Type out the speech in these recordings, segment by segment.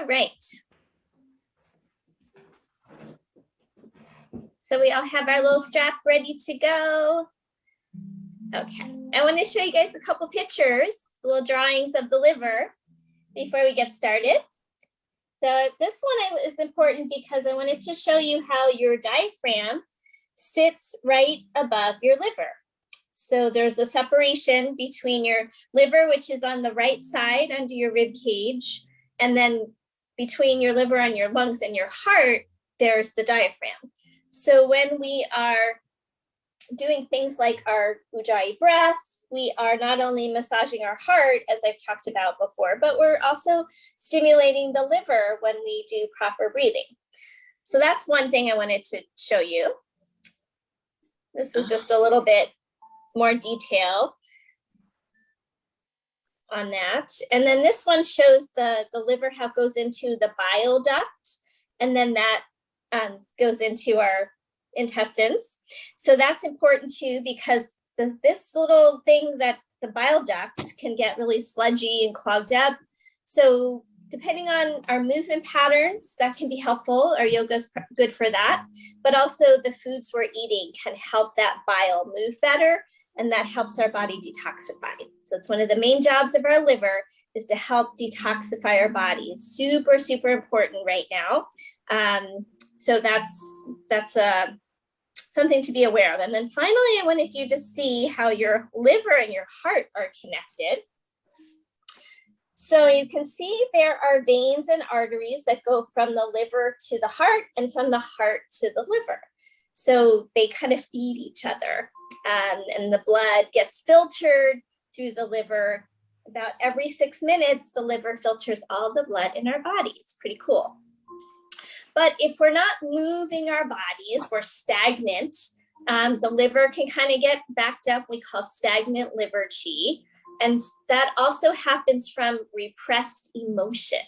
All right. So we all have our little strap ready to go. Okay, I want to show you guys a couple pictures, little drawings of the liver before we get started. So this one is important because I wanted to show you how your diaphragm sits right above your liver. So there's a separation between your liver, which is on the right side under your rib cage, and then between your liver and your lungs and your heart, there's the diaphragm. So when we are doing things like our Ujjayi breath, we are not only massaging our heart, as I've talked about before, but we're also stimulating the liver when we do proper breathing. So that's one thing I wanted to show you. This is just a little bit more detail on that. And then this one shows the liver, how it goes into the bile duct, and then that goes into our intestines. So that's important too, because this little thing, that the bile duct, can get really sludgy and clogged up. So depending on our movement patterns, that can be helpful. Our yoga is good for that. But also the foods we're eating can help that bile move better, and that helps our body detoxify. So it's one of the main jobs of our liver, is to help detoxify our body. It's super, super important right now. So that's something to be aware of. And then finally, I wanted you to see how your liver and your heart are connected. So you can see there are veins and arteries that go from the liver to the heart and from the heart to the liver. So they kind of feed each other, and the blood gets filtered through the liver. About every 6 minutes, the liver filters all the blood in our body. It's pretty cool. But if we're not moving our bodies, we're stagnant, the liver can kind of get backed up. We call stagnant liver chi. And that also happens from repressed emotion.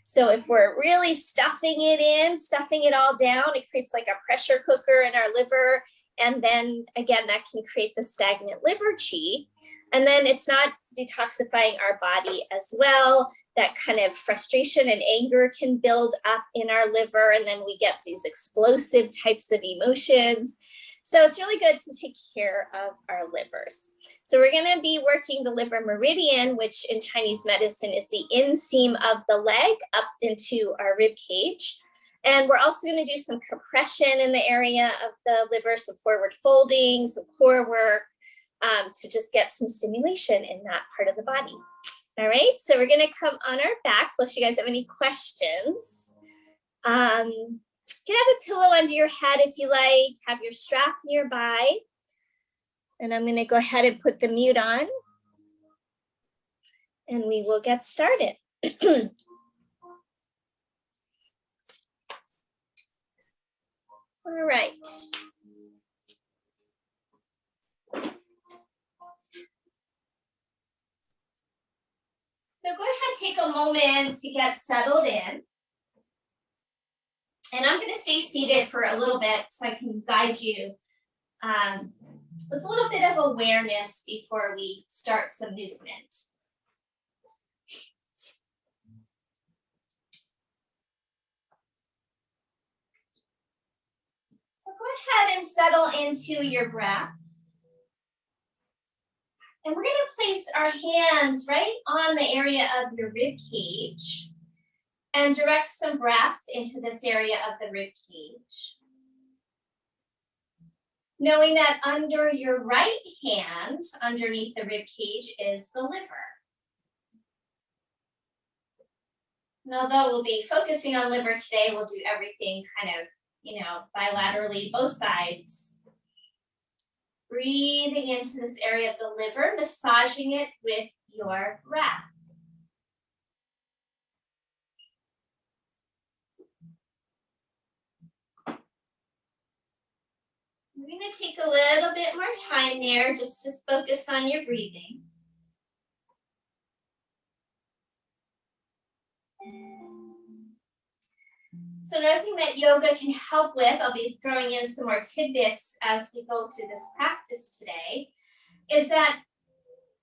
So if we're really stuffing it all down, it creates like a pressure cooker in our liver. And then again, that can create the stagnant liver chi. And then it's not detoxifying our body as well. That kind of frustration and anger can build up in our liver. And then we get these explosive types of emotions. So it's really good to take care of our livers. So we're going to be working the liver meridian, which in Chinese medicine is the inseam of the leg up into our rib cage. And we're also going to do some compression in the area of the liver, some forward folding, some core work, to just get some stimulation in that part of the body. All right, so we're going to come on our backs, unless you guys have any questions. You can have a pillow under your head if you like, have your strap nearby. And I'm going to go ahead and put the mute on, and we will get started. All right. So go ahead, take a moment to get settled in. And I'm going to stay seated for a little bit so I can guide you with a little bit of awareness before we start some movement. So go ahead and settle into your breath. And we're going to place our hands right on the area of your rib cage and direct some breath into this area of the rib cage. Knowing that under your right hand, underneath the rib cage, is the liver. And although we'll be focusing on liver today, we'll do everything kind of, bilaterally, both sides. Breathing into this area of the liver, massaging it with your breath. We're going to take a little bit more time there just to focus on your breathing. So another thing that yoga can help with, I'll be throwing in some more tidbits as we go through this practice today, is that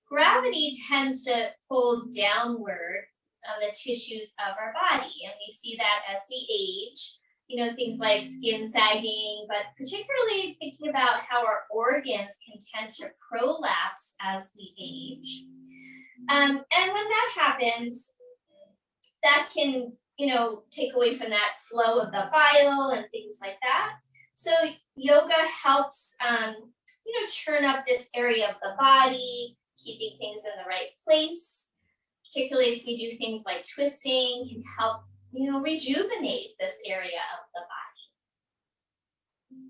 gravity tends to pull downward on the tissues of our body. And we see that as we age, you know, things like skin sagging, but particularly thinking about how our organs can tend to prolapse as we age. And when that happens, that can, you know, take away from that flow of the bile and things like that. So yoga helps, you know, turn up this area of the body, keeping things in the right place. Particularly if we do things like twisting, can help, you know, rejuvenate this area of the body.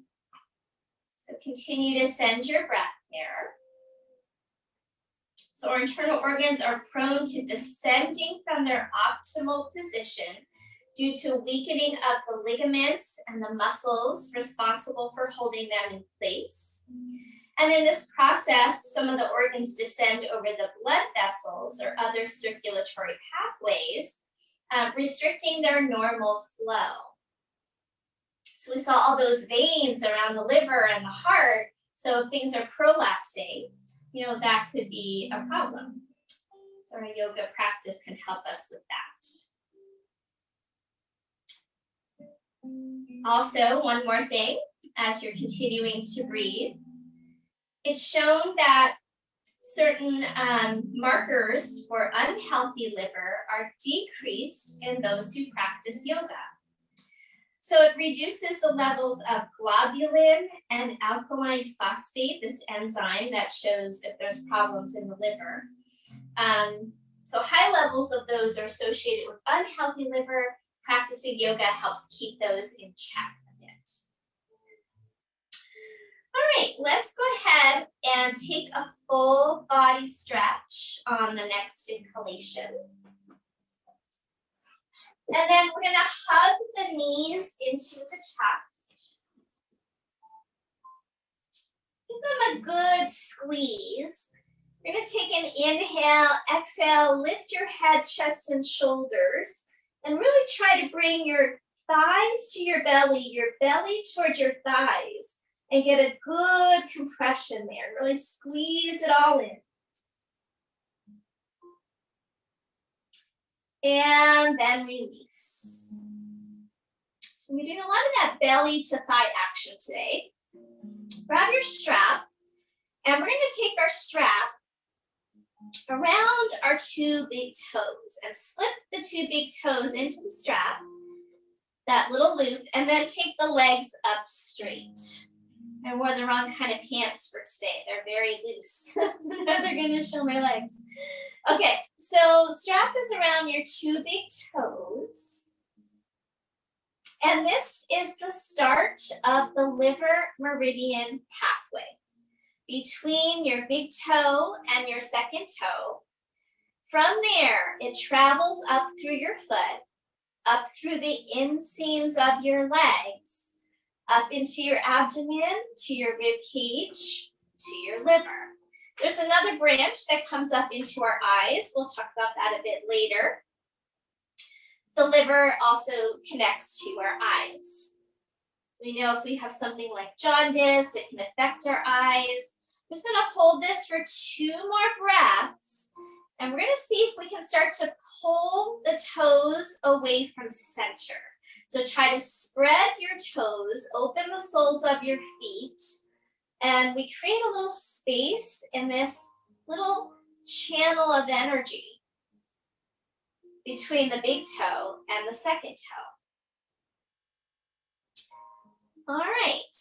So continue to send your breath there. So our internal organs are prone to descending from their optimal position due to weakening of the ligaments and the muscles responsible for holding them in place. And in this process, some of the organs descend over the blood vessels or other circulatory pathways, restricting their normal flow. So we saw all those veins around the liver and the heart. So if things are prolapsing, you know, that could be a problem. So our yoga practice can help us with that. Also, one more thing, as you're continuing to breathe, it's shown that certain markers for unhealthy liver are decreased in those who practice yoga. So it reduces the levels of globulin and alkaline phosphate, this enzyme that shows if there's problems in the liver. So high levels of those are associated with unhealthy liver. Practicing yoga helps keep those in check a bit. All right, let's go ahead and take a full body stretch on the next inhalation. And then we're going to hug the knees into the chest. Give them a good squeeze. We're going to take an inhale, exhale, lift your head, chest, and shoulders, and really try to bring your thighs to your belly towards your thighs, and get a good compression there. Really squeeze it all in. And then release. So we're doing a lot of that belly to thigh action today. Grab your strap, and we're going to take our strap around our two big toes and slip the two big toes into the strap, that little loop, and then take the legs up straight. I wore the wrong kind of pants for today. They're very loose. Now they're going to show my legs. Okay, so strap is around your two big toes. And this is the start of the liver meridian pathway between your big toe and your second toe. From there, it travels up through your foot, up through the inseams of your legs, up into your abdomen, to your rib cage, to your liver. There's another branch that comes up into our eyes. We'll talk about that a bit later. The liver also connects to our eyes. We know if we have something like jaundice, it can affect our eyes. We're just going to hold this for 2 more breaths, and we're going to see if we can start to pull the toes away from center. So try to spread your toes, open the soles of your feet, and we create a little space in this little channel of energy between the big toe and the second toe. All right,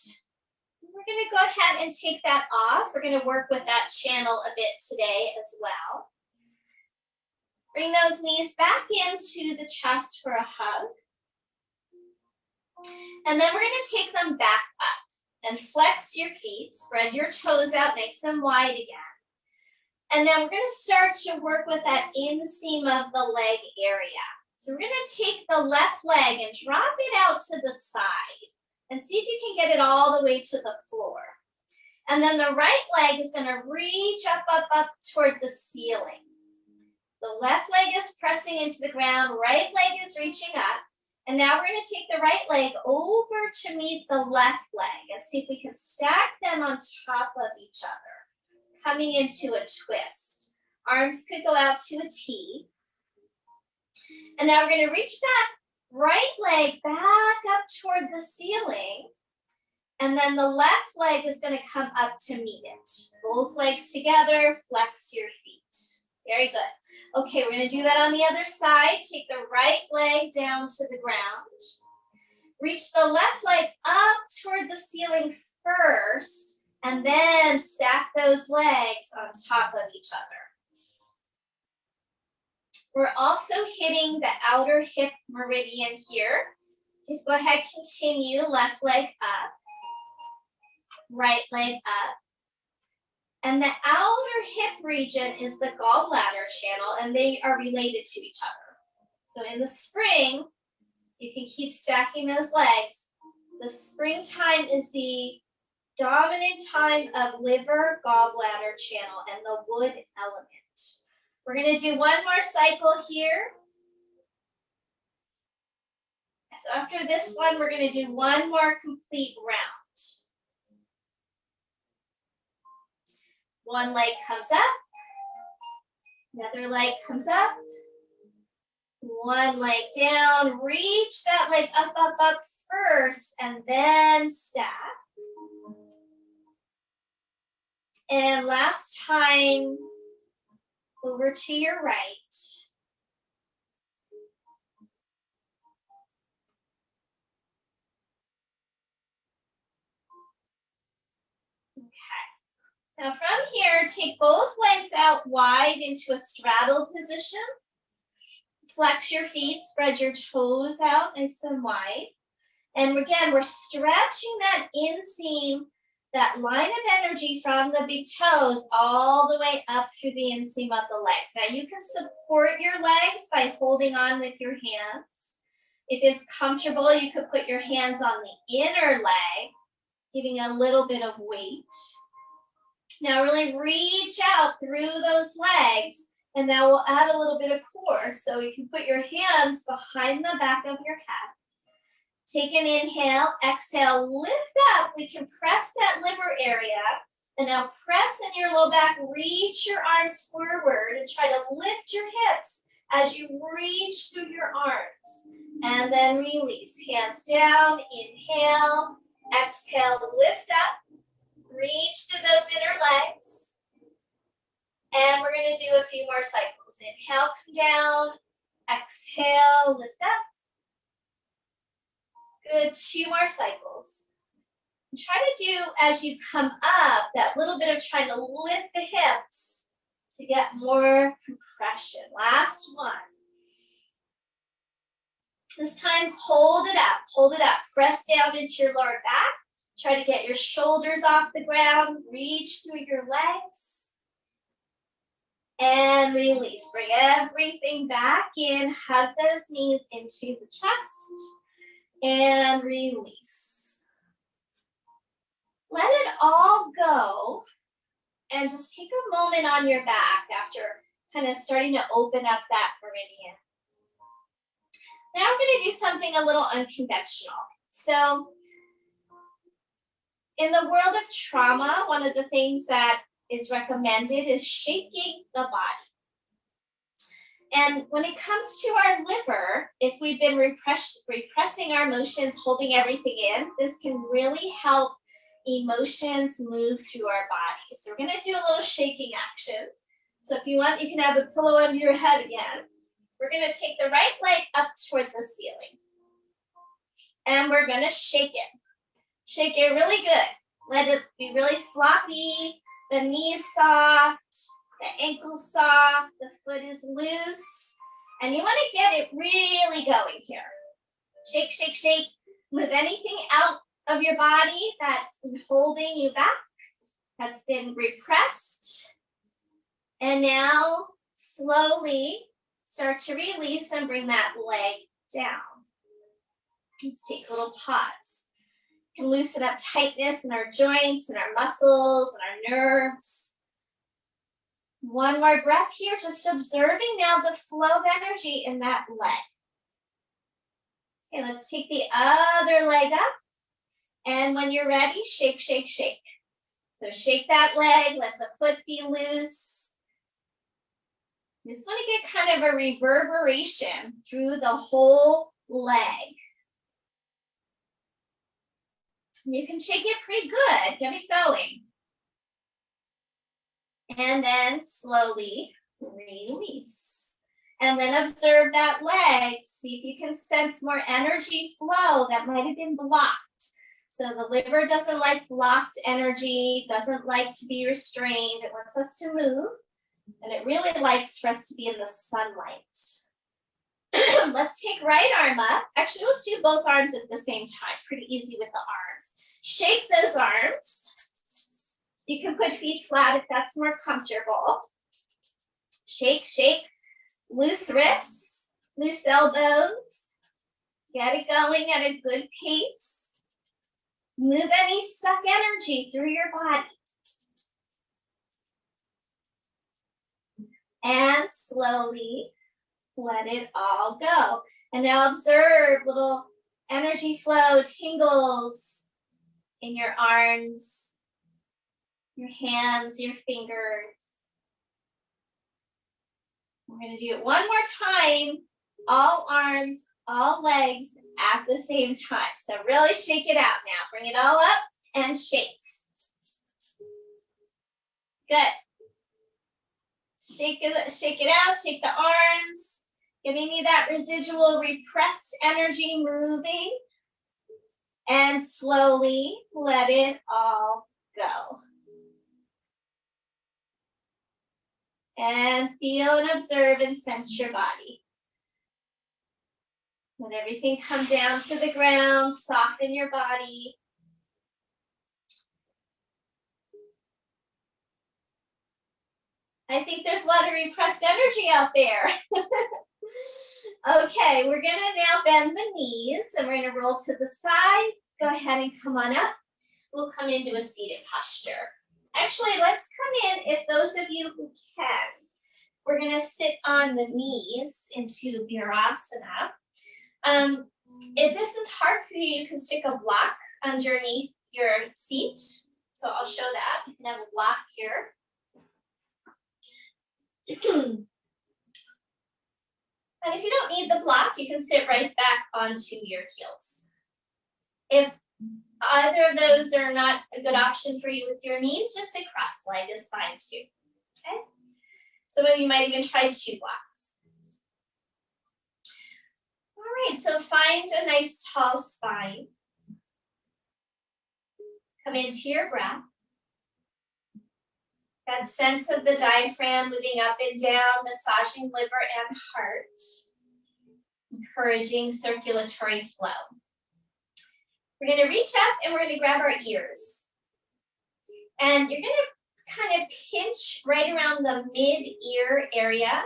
we're going to go ahead and take that off. We're going to work with that channel a bit today as well. Bring those knees back into the chest for a hug. And then we're going to take them back up and flex your feet, spread your toes out nice and wide again. And then we're going to start to work with that inseam of the leg area. So we're going to take the left leg and drop it out to the side and see if you can get it all the way to the floor. And then the right leg is going to reach up toward the ceiling. The left leg is pressing into the ground, right leg is reaching up. And now we're going to take the right leg over to meet the left leg and see if we can stack them on top of each other, coming into a twist. Arms could go out to a T. And now we're going to reach that right leg back up toward the ceiling. And then the left leg is going to come up to meet it. Both legs together, flex your feet. Very good. Okay, we're going to do that on the other side. Take the right leg down to the ground. Reach the left leg up toward the ceiling first, and then stack those legs on top of each other. We're also hitting the outer hip meridian here. Go ahead, continue, left leg up, right leg up. And the outer hip region is the gallbladder channel, and they are related to each other. So in the spring, you can keep stacking those legs. The springtime is the dominant time of liver, gallbladder channel, and the wood element. We're going to do one more cycle here. So after this one, we're going to do one more complete round. One leg comes up, another leg comes up, one leg down, reach that leg up, up, up first, and then stack. And last time, over to your right. Now from here, take both legs out wide into a straddle position. Flex your feet, spread your toes out nice and wide. And again, we're stretching that inseam, that line of energy from the big toes all the way up through the inseam of the legs. Now you can support your legs by holding on with your hands. If it's comfortable, you could put your hands on the inner leg, giving a little bit of weight. Now really reach out through those legs, and now we'll add a little bit of core. So you can put your hands behind the back of your head. Take an inhale, exhale, lift up. We can press that liver area, and now press in your low back, reach your arms forward, and try to lift your hips as you reach through your arms. And then release, hands down, inhale, exhale, lift up. Reach through those inner legs. And we're going to do a few more cycles. Inhale, come down. Exhale, lift up. Good, 2 more cycles. And try to do, as you come up, that little bit of trying to lift the hips to get more compression. Last one. This time, hold it up. Press down into your lower back. Try to get your shoulders off the ground, reach through your legs, and release. Bring everything back in, hug those knees into the chest, and release. Let it all go, and just take a moment on your back after kind of starting to open up that meridian. Now we're going to do something a little unconventional. So, in the world of trauma, one of the things that is recommended is shaking the body. And when it comes to our liver, if we've been repressing our emotions, holding everything in, this can really help emotions move through our body. So we're going to do a little shaking action. So if you want, you can have a pillow under your head again. We're going to take the right leg up toward the ceiling. And we're going to shake it. Shake it really good. Let it be really floppy, the knees soft, the ankles soft, the foot is loose. And you want to get it really going here. Shake, shake, shake. Move anything out of your body that's been holding you back, that's been repressed. And now slowly start to release and bring that leg down. Let's take a little pause. Can loosen up tightness in our joints and our muscles and our nerves. One more breath here, just observing now the flow of energy in that leg. Okay, let's take the other leg up. And when you're ready, shake, shake, shake. So shake that leg, let the foot be loose. You just want to get kind of a reverberation through the whole leg. You can shake it pretty good. Get it going. And then slowly release. And then observe that leg. See if you can sense more energy flow that might have been blocked. So the liver doesn't like blocked energy, doesn't like to be restrained. It wants us to move. And it really likes for us to be in the sunlight. Let's take right arm up. Actually, let's do both arms at the same time. Pretty easy with the arms. Shake those arms. You can put feet flat if that's more comfortable. Shake, shake. Loose wrists, loose elbows. Get it going at a good pace. Move any stuck energy through your body. And slowly let it all go. And now observe little energy flow, tingles in your arms, your hands, your fingers. We're going to do it one more time, all arms, all legs at the same time. So really shake it out now. Bring it all up and shake. Good. Shake it out, shake the arms. Get any of that residual repressed energy moving. And slowly let it all go. And feel and observe and sense your body. Let everything come down to the ground, soften your body. I think there's a lot of repressed energy out there. Okay, we're gonna now bend the knees and we're gonna roll to the side. Go ahead and come on up. We'll come into a seated posture. Actually, let's come in, if those of you who can, we're gonna sit on the knees into Virasana. If this is hard for you, you can stick a block underneath your seat. So I'll show that. You can have a block here. And if you don't need the block, you can sit right back onto your heels. If either of those are not a good option for you with your knees, just sit cross-legged is fine too, okay? Some of you might even try 2 blocks. All right, so find a nice tall spine. Come into your breath. That sense of the diaphragm moving up and down, massaging liver and heart, encouraging circulatory flow. We're going to reach up and we're going to grab our ears. And you're going to kind of pinch right around the mid-ear area.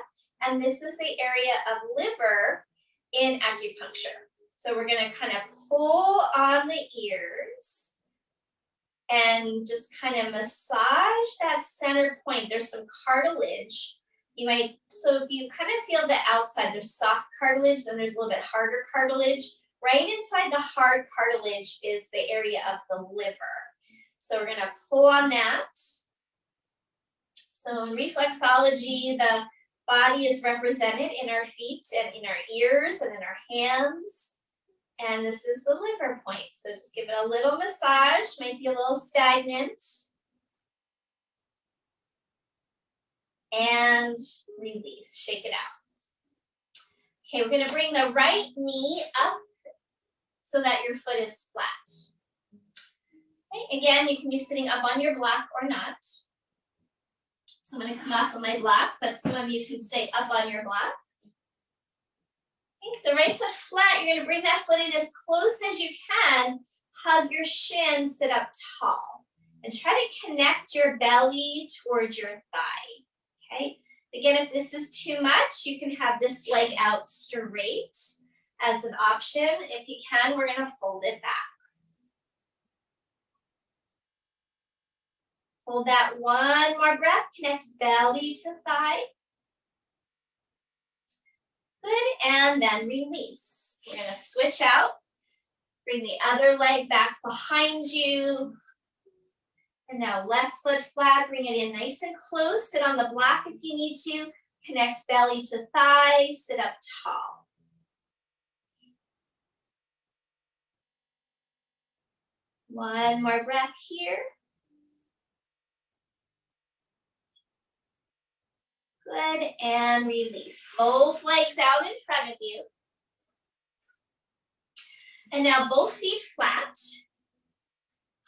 And this is the area of liver in acupuncture. So we're going to kind of pull on the ears and just kind of massage that center point. There's some cartilage. You might, so if you kind of feel the outside, there's soft cartilage, then there's a little bit harder cartilage. Right inside the hard cartilage is the area of the liver. So we're gonna pull on that. So in reflexology, the body is represented in our feet and in our ears and in our hands. And this is the liver point. So just give it a little massage, might be a little stagnant. And release, shake it out. Okay, we're gonna bring the right knee up so that your foot is flat. Okay, again, you can be sitting up on your block or not. So I'm gonna come off of my block, but some of you can stay up on your block. Okay, so right foot flat, you're gonna bring that foot in as close as you can, hug your shin, sit up tall, and try to connect your belly towards your thigh, okay? Again, if this is too much, you can have this leg out straight as an option. If you can, we're gonna fold it back. Hold that one more breath, connect belly to thigh. Good, and then release. We're gonna switch out. Bring the other leg back behind you. And now left foot flat, bring it in nice and close. Sit on the block if you need to. Connect belly to thigh, sit up tall. One more breath here. Good, and release. Both legs out in front of you. And now both feet flat.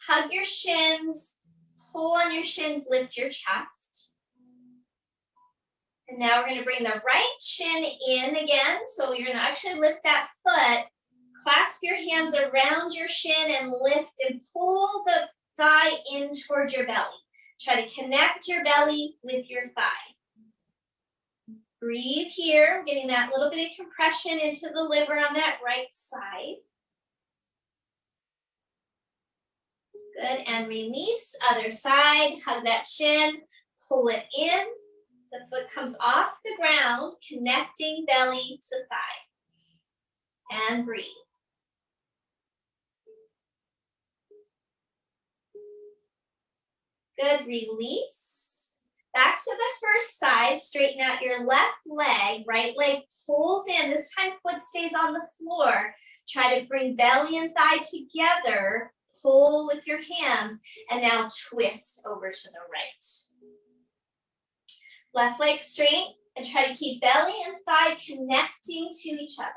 Hug your shins, pull on your shins, lift your chest. And now we're going to bring the right shin in again. So you're going to actually lift that foot, clasp your hands around your shin and lift and pull the thigh in towards your belly. Try to connect your belly with your thigh. Breathe here, getting that little bit of compression into the liver on that right side. Good, and release, other side, hug that shin, pull it in. The foot comes off the ground, connecting belly to thigh. And breathe. Good, release. Back to the first side, straighten out your left leg, right leg pulls in. This time foot stays on the floor. Try to bring belly and thigh together. Pull with your hands, and now twist over to the right. Left leg straight, and try to keep belly and thigh connecting to each other.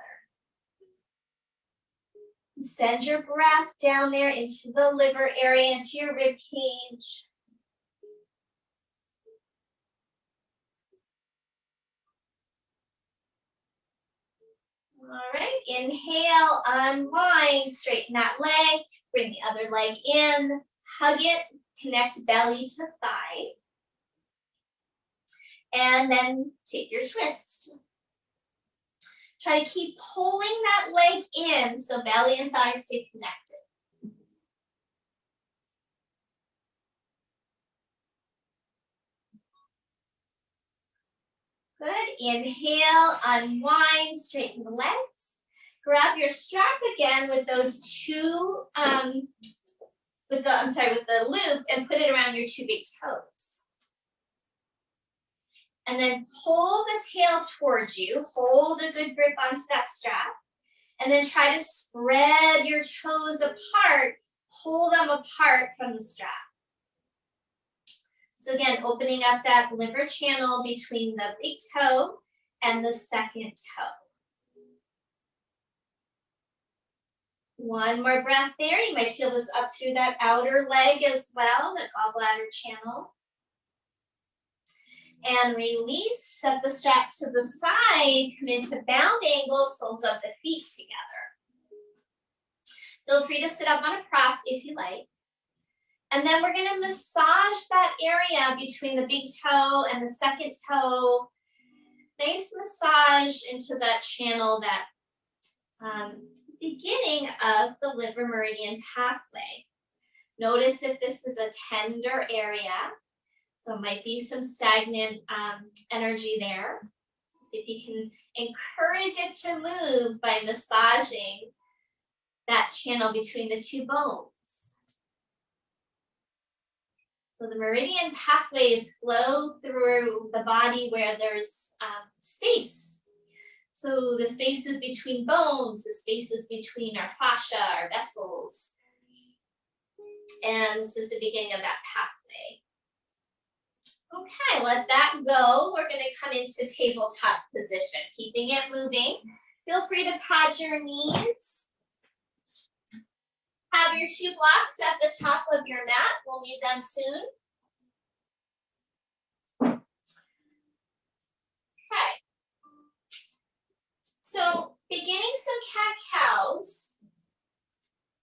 Send your breath down there into the liver area, into your rib cage. All right, inhale, unwind, straighten that leg, bring the other leg in, hug it, connect belly to thigh. And then take your twist. Try to keep pulling that leg in so belly and thigh stay connected. Good, inhale, unwind, straighten the legs. Grab your strap again with those two, with the loop and put it around your two big toes. And then pull the tail towards you, hold a good grip onto that strap, and then try to spread your toes apart, pull them apart from the strap. So again, opening up that liver channel between the big toe and the second toe. One more breath there. You might feel this up through that outer leg as well, the gallbladder channel. And release, set the strap to the side, come into bound angle, soles of the feet together. Feel free to sit up on a prop if you like. And then we're gonna massage that area between the big toe and the second toe. Nice massage into that channel, that beginning of the liver meridian pathway. Notice if this is a tender area. So it might be some stagnant energy there. So see if you can encourage it to move by massaging that channel between the two bones. So the meridian pathways flow through the body where there's space. So the spaces between bones, the spaces between our fascia, our vessels. And this is the beginning of that pathway. Okay, let that go. We're going to come into tabletop position, keeping it moving. Feel free to pad your knees. Have your two blocks at the top of your mat. We'll need them soon. Okay. So beginning some cat-cows.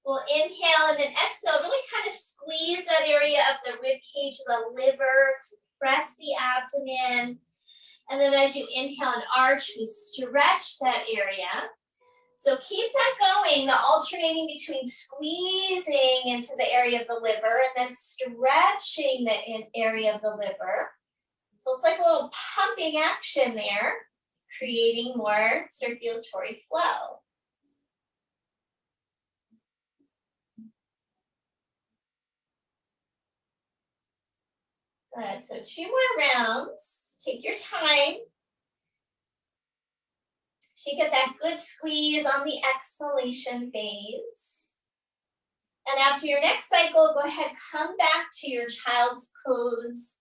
We'll inhale and then exhale. Really kind of squeeze that area of the rib cage, the liver, compress the abdomen. And then as you inhale and arch, we stretch that area. So keep that going, alternating between squeezing into the area of the liver and then stretching the area of the liver. So it's like a little pumping action there, creating more circulatory flow. Good, so 2 more rounds. Take your time. So you get that good squeeze on the exhalation phase. And after your next cycle, go ahead, come back to your child's pose.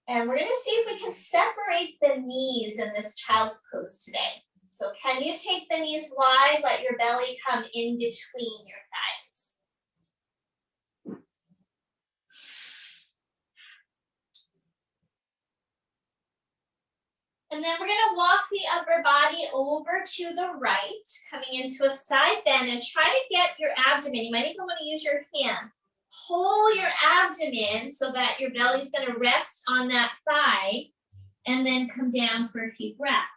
And we're gonna see if we can separate the knees in this child's pose today. So can you take the knees wide, let your belly come in between your thighs? And then we're gonna walk the upper body over to the right, coming into a side bend, and try to get your abdomen. You might even wanna use your hand. Pull your abdomen so that your belly's gonna rest on that thigh, and then come down for a few breaths.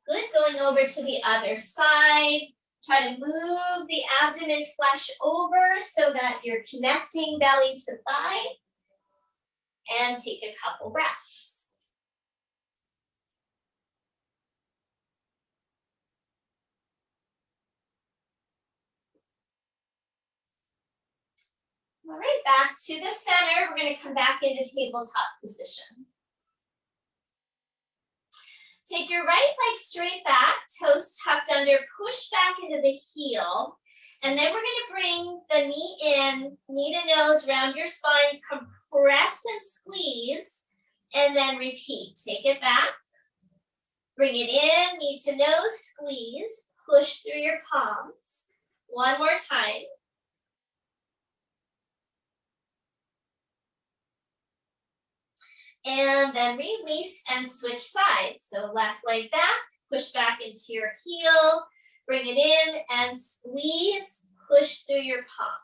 Good, going over to the other side. Try to move the abdomen flesh over so that you're connecting belly to thigh. And take a couple breaths. All right, back to the center. We're going to come back into tabletop position. Take your right leg straight back, toes tucked under, push back into the heel. And then we're going to bring the knee in, knee to nose, round your spine, compress and squeeze, and then repeat. Take it back, bring it in, knee to nose, squeeze, push through your palms. One more time. And then release and switch sides. So left leg back, push back into your heel, bring it in and squeeze, push through your palms.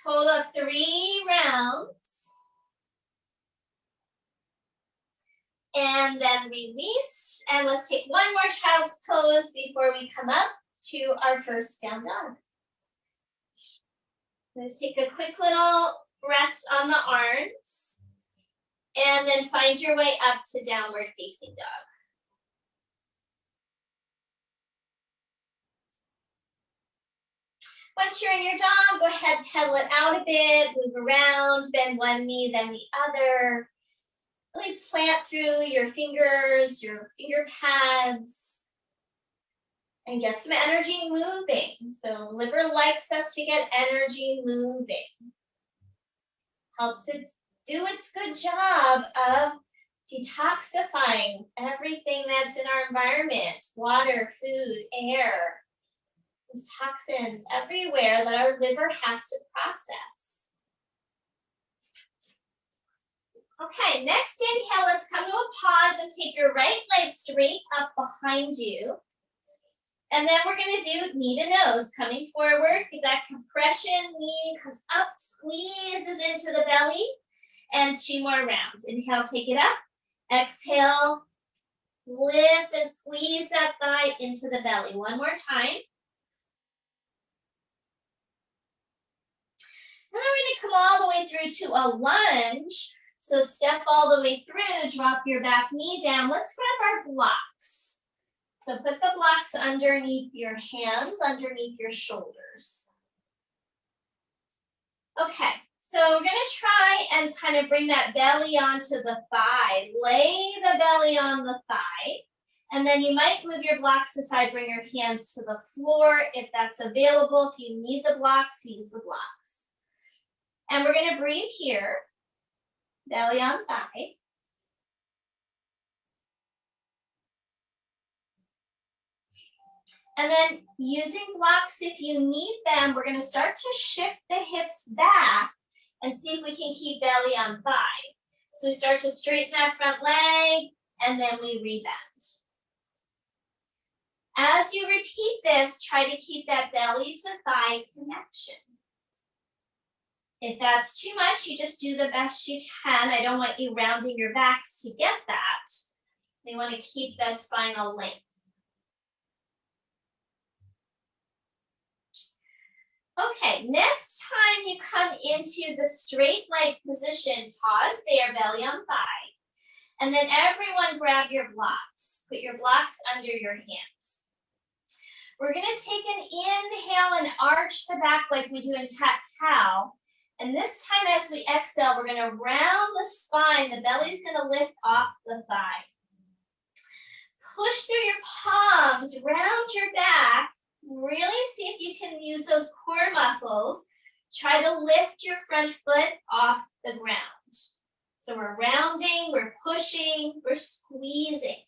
Total of 3 rounds. And then release. And let's take one more child's pose before we come up to our first down dog. Let's take a quick little rest on the arms. And then find your way up to downward facing dog. Once you're in your dog, go ahead, pedal it out a bit, move around, bend one knee, then the other. Really plant through your fingers, your finger pads, and get some energy moving. So liver likes us to get energy moving. Helps it do its good job of detoxifying everything that's in our environment, water, food, air, those toxins everywhere that our liver has to process. Okay, next inhale, let's come to a pause and take your right leg straight up behind you. And then we're gonna do knee to nose, coming forward, get that compression, knee comes up, squeezes into the belly, and 2 more rounds. Inhale, take it up. Exhale, lift and squeeze that thigh into the belly. One more time. And then we're gonna come all the way through to a lunge. So step all the way through, drop your back knee down. Let's grab our blocks. So put the blocks underneath your hands, underneath your shoulders. Okay, so we're gonna try and kind of bring that belly onto the thigh. Lay the belly on the thigh. And then you might move your blocks aside, bring your hands to the floor if that's available. If you need the blocks, use the blocks. And we're gonna breathe here, belly on thigh. And then using blocks if you need them, we're gonna start to shift the hips back and see if we can keep belly on thigh. So we start to straighten that front leg and then we rebend. As you repeat this, try to keep that belly to thigh connection. If that's too much, you just do the best you can. I don't want you rounding your backs to get that. They want to keep the spinal length. Okay, next time you come into the straight leg position, pause there, belly on thigh. And then everyone grab your blocks. Put your blocks under your hands. We're gonna take an inhale and arch the back like we do in cat-cow. And this time as we exhale, we're gonna round the spine. The belly's gonna lift off the thigh. Push through your palms, round your back. Really see if you can use those core muscles. Try to lift your front foot off the ground. So we're rounding, we're pushing, we're squeezing.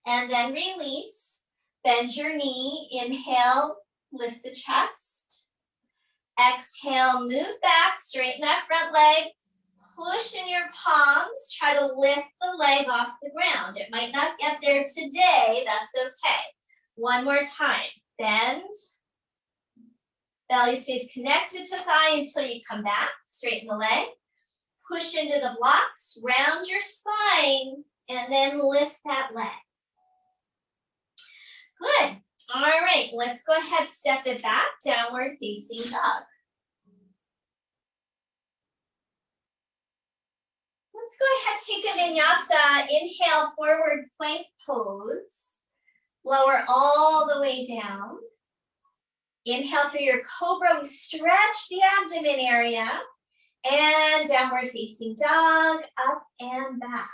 And then release. Bend your knee. Inhale, lift the chest. Exhale, move back, straighten that front leg. Push in your palms. Try to lift the leg off the ground. It might not get there today. That's okay. One more time. Bend. Belly stays connected to thigh until you come back. Straighten the leg. Push into the blocks. Round your spine. And then lift that leg. Good. All right. Let's go ahead, step it back. Downward facing dog. Let's go ahead, take a vinyasa. Inhale, forward plank pose. Lower all the way down. Inhale through your cobra. We stretch the abdomen area. And downward facing dog, up and back.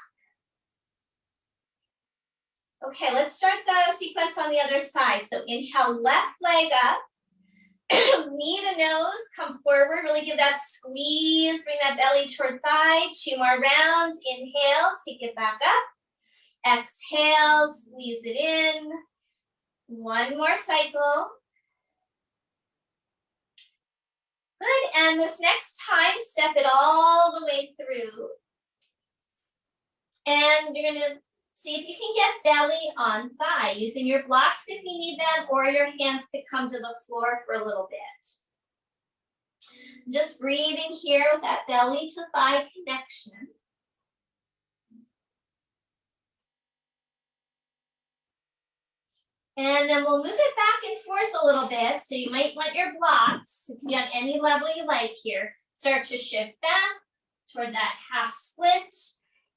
Okay, let's start the sequence on the other side. So inhale, left leg up. Knee to nose, come forward, really give that squeeze, bring that belly toward thigh. 2 more rounds. Inhale, take it back up. Exhale, squeeze it in. 1 more cycle. Good, and this next time, step it all the way through. And you're gonna see if you can get belly on thigh, using your blocks if you need them, or your hands could come to the floor for a little bit. Just breathing here with that belly to thigh connection. And then we'll move it back and forth a little bit. So you might want your blocks, it can be on any level you like here. Start to shift back toward that half split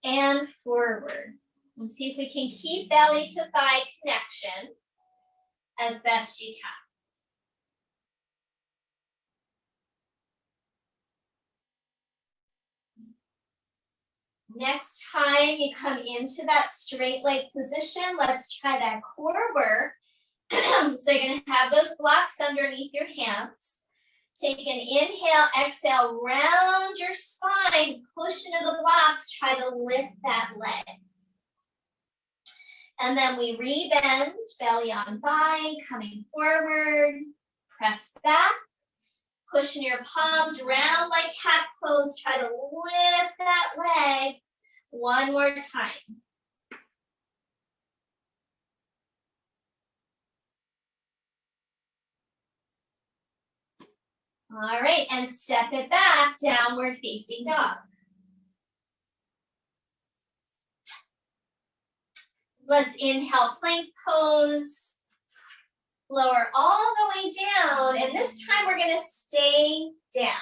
and forward. And see if we can keep belly to thigh connection as best you can. Next time you come into that straight leg position, let's try that core work. So you're gonna have those blocks underneath your hands. Take an inhale, exhale, round your spine, push into the blocks, try to lift that leg. And then we rebend, belly on thigh, coming forward, press back, push in your palms, round like cat pose, try to lift that leg. 1 more time. All right, and step it back, downward facing dog. Let's inhale, plank pose. Lower all the way down, and this time we're gonna stay down.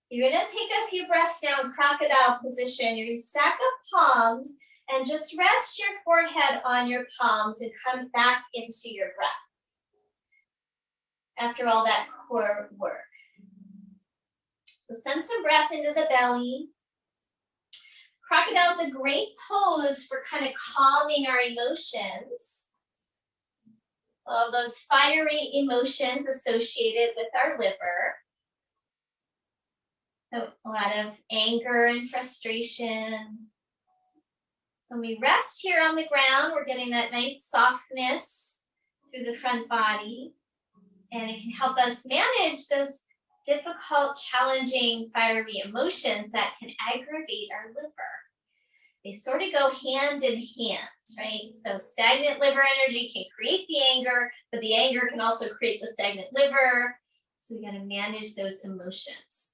You're gonna take a few breaths now in crocodile position. You're gonna stack up palms and just rest your forehead on your palms and come back into your breath. After all that core work. So send some breath into the belly. Crocodile is a great pose for kind of calming our emotions. All those fiery emotions associated with our liver. So a lot of anger and frustration. So when we rest here on the ground, we're getting that nice softness through the front body. And it can help us manage those difficult, challenging, fiery emotions that can aggravate our liver. They sort of go hand in hand, right? So stagnant liver energy can create the anger, but the anger can also create the stagnant liver. So we got to manage those emotions.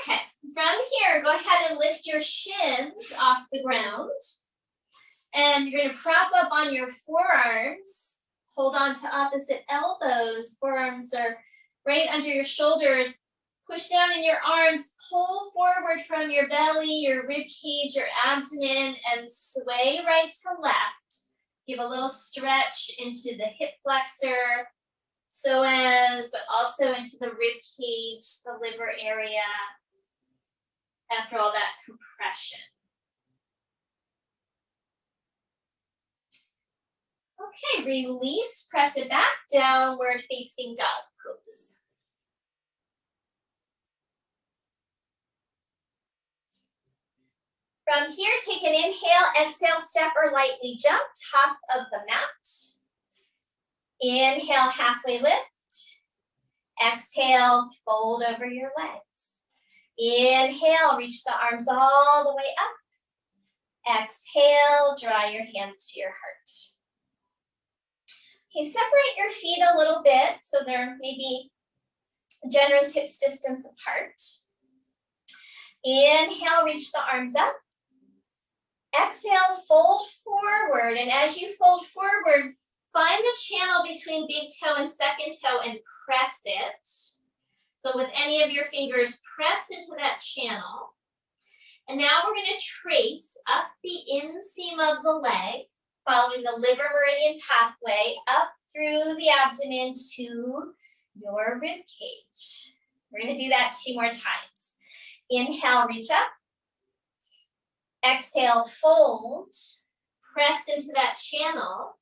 Okay, from here, go ahead and lift your shins off the ground. And you're going to prop up on your forearms. Hold on to opposite elbows. Forearms are right under your shoulders. Push down in your arms. Pull forward from your belly, your rib cage, your abdomen, and sway right to left. Give a little stretch into the hip flexor, psoas, but also into the rib cage, the liver area, after all that compression. Okay, release, press it back, downward facing dog pose. From here, take an inhale, exhale, step or lightly jump, top of the mat. Inhale, halfway lift. Exhale, fold over your legs. Inhale, reach the arms all the way up. Exhale, draw your hands to your heart. Okay, separate your feet a little bit so they're maybe generous hips distance apart. Inhale, reach the arms up. Exhale, fold forward, and as you fold forward, find the channel between big toe and second toe and press it. So with any of your fingers, press into that channel. And now we're going to trace up the inseam of the leg, following the liver meridian pathway up through the abdomen to your rib cage. We're going to do that 2 more times. Inhale, reach up. Exhale, fold. Press into that channel.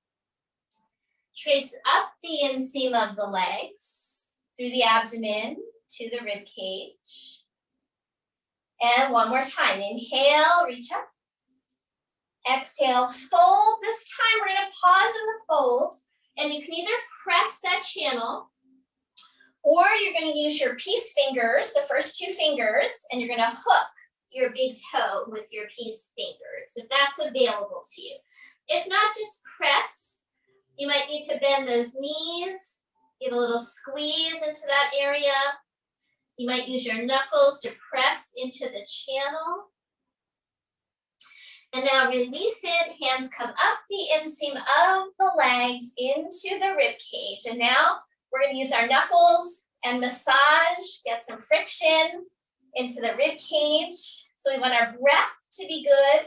Trace up the inseam of the legs through the abdomen to the rib cage. And 1 more time. Inhale, reach up. Exhale, fold. This time we're going to pause in the fold, and you can either press that channel or you're going to use your peace fingers, the first 2 fingers, and you're going to hook your big toe with your peace fingers, if that's available to you. If not, just press. You might need to bend those knees, give a little squeeze into that area. You might use your knuckles to press into the channel. And now release it, hands come up the inseam of the legs into the rib cage. And now we're going to use our knuckles and massage, get some friction into the rib cage. So we want our breath to be good,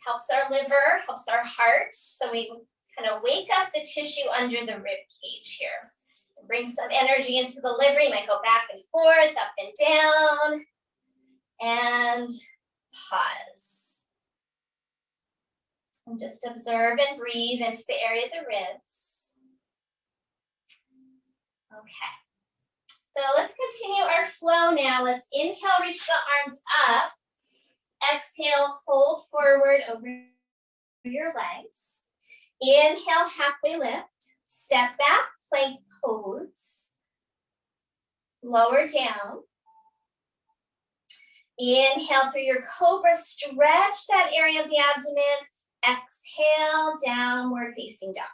helps our liver, helps our heart. So we kind of wake up the tissue under the rib cage here. Bring some energy into the liver. You might go back and forth, up and down, and pause. And just observe and breathe into the area of the ribs. Okay. So let's continue our flow now. Let's inhale, reach the arms up. Exhale, fold forward over your legs. Inhale, halfway lift. Step back, plank pose. Lower down. Inhale through your cobra, stretch that area of the abdomen. Exhale, downward facing dog.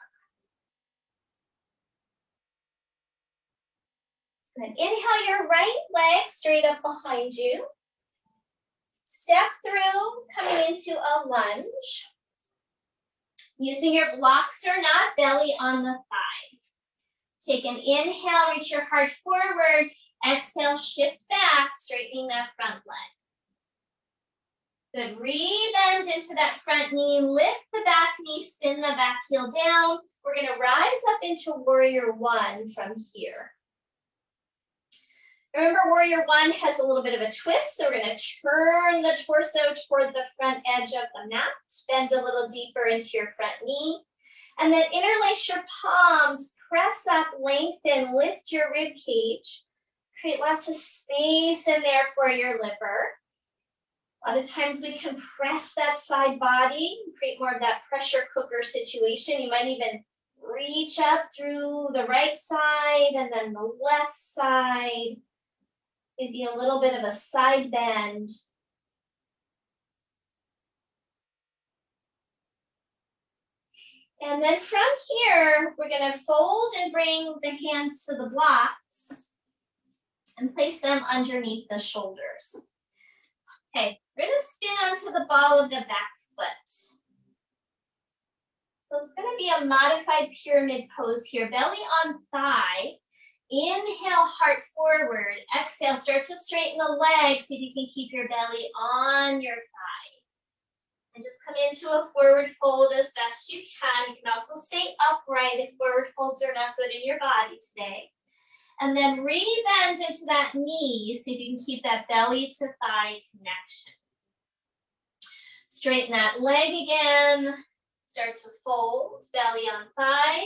Then inhale your right leg straight up behind you. Step through, coming into a lunge. Using your blocks or not, belly on the thigh. Take an inhale, reach your heart forward. Exhale, shift back, straightening that front leg. Good, re-bend into that front knee, lift the back knee, spin the back heel down. We're gonna rise up into warrior 1 from here. Remember, warrior 1 has a little bit of a twist, so we're gonna turn the torso toward the front edge of the mat, bend a little deeper into your front knee, and then interlace your palms, press up, lengthen, lift your rib cage, create lots of space in there for your liver. A lot of times we compress that side body, create more of that pressure cooker situation. You might even reach up through the right side and then the left side. Maybe a little bit of a side bend. And then from here, we're going to fold and bring the hands to the blocks and place them underneath the shoulders. Okay, we're going to spin onto the ball of the back foot. So it's going to be a modified pyramid pose here, belly on thigh. Inhale, heart forward. Exhale, start to straighten the legs. See if you can keep your belly on your thigh. And just come into a forward fold as best you can. You can also stay upright if forward folds are not good in your body today. And then re-bend into that knee. See if you can keep that belly to thigh connection. Straighten that leg again. Start to fold, belly on thigh.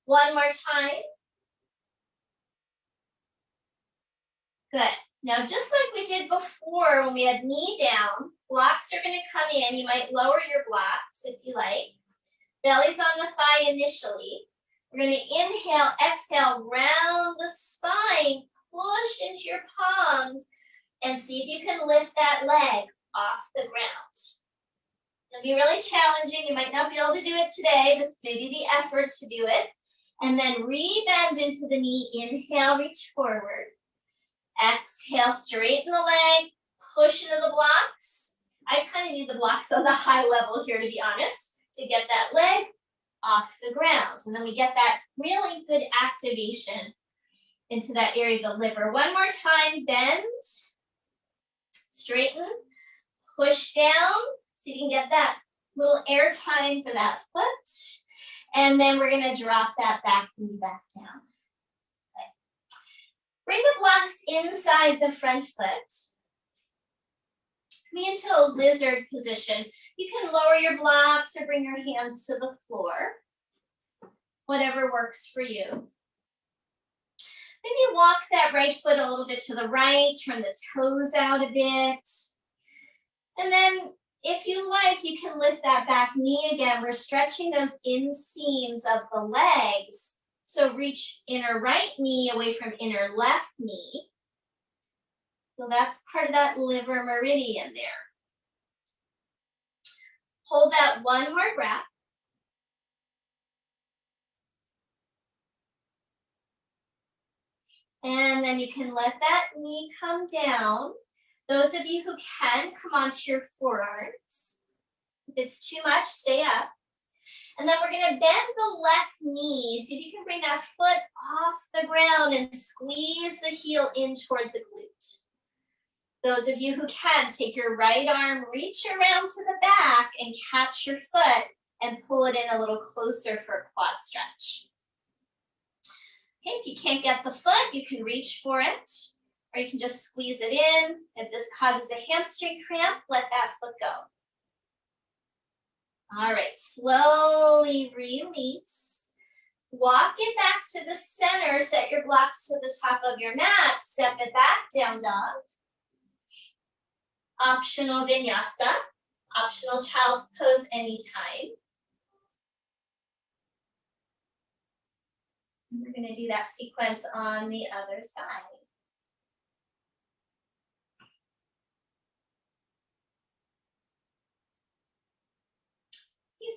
One more time. Good. Now, just like we did before when we had knee down, blocks are going to come in. You might lower your blocks if you like. Belly's on the thigh initially. We're going to inhale, exhale, round the spine, push into your palms, and see if you can lift that leg off the ground. It'll be really challenging. You might not be able to do it today. This may be the effort to do it. And then re-bend into the knee. Inhale, reach forward. Exhale, straighten the leg, push into the blocks. I kind of need the blocks on the high level here, to be honest, to get that leg off the ground. And then we get that really good activation into that area of the liver. One more time, bend, straighten, push down. So you can get that little air time for that foot. And then we're going to drop that back knee back down. Bring the blocks inside the front foot. Coming into a lizard position. You can lower your blocks or bring your hands to the floor. Whatever works for you. Maybe walk that right foot a little bit to the right. Turn the toes out a bit. And then if you like, you can lift that back knee again. We're stretching those inseams of the legs. So reach inner right knee away from inner left knee. So that's part of that liver meridian there. Hold that one more breath. And then you can let that knee come down. Those of you who can, come onto your forearms. If it's too much, stay up. And then we're going to bend the left knee. See if you can bring that foot off the ground and squeeze the heel in toward the glute. Those of you who can, take your right arm, reach around to the back and catch your foot and pull it in a little closer for a quad stretch. Okay, if you can't get the foot, you can reach for it, or you can just squeeze it in. If this causes a hamstring cramp, let that foot go. All right, slowly release. Walk it back to the center. Set your blocks to the top of your mat. Step it back, down dog. Optional vinyasa. Optional child's pose anytime. And we're going to do that sequence on the other side.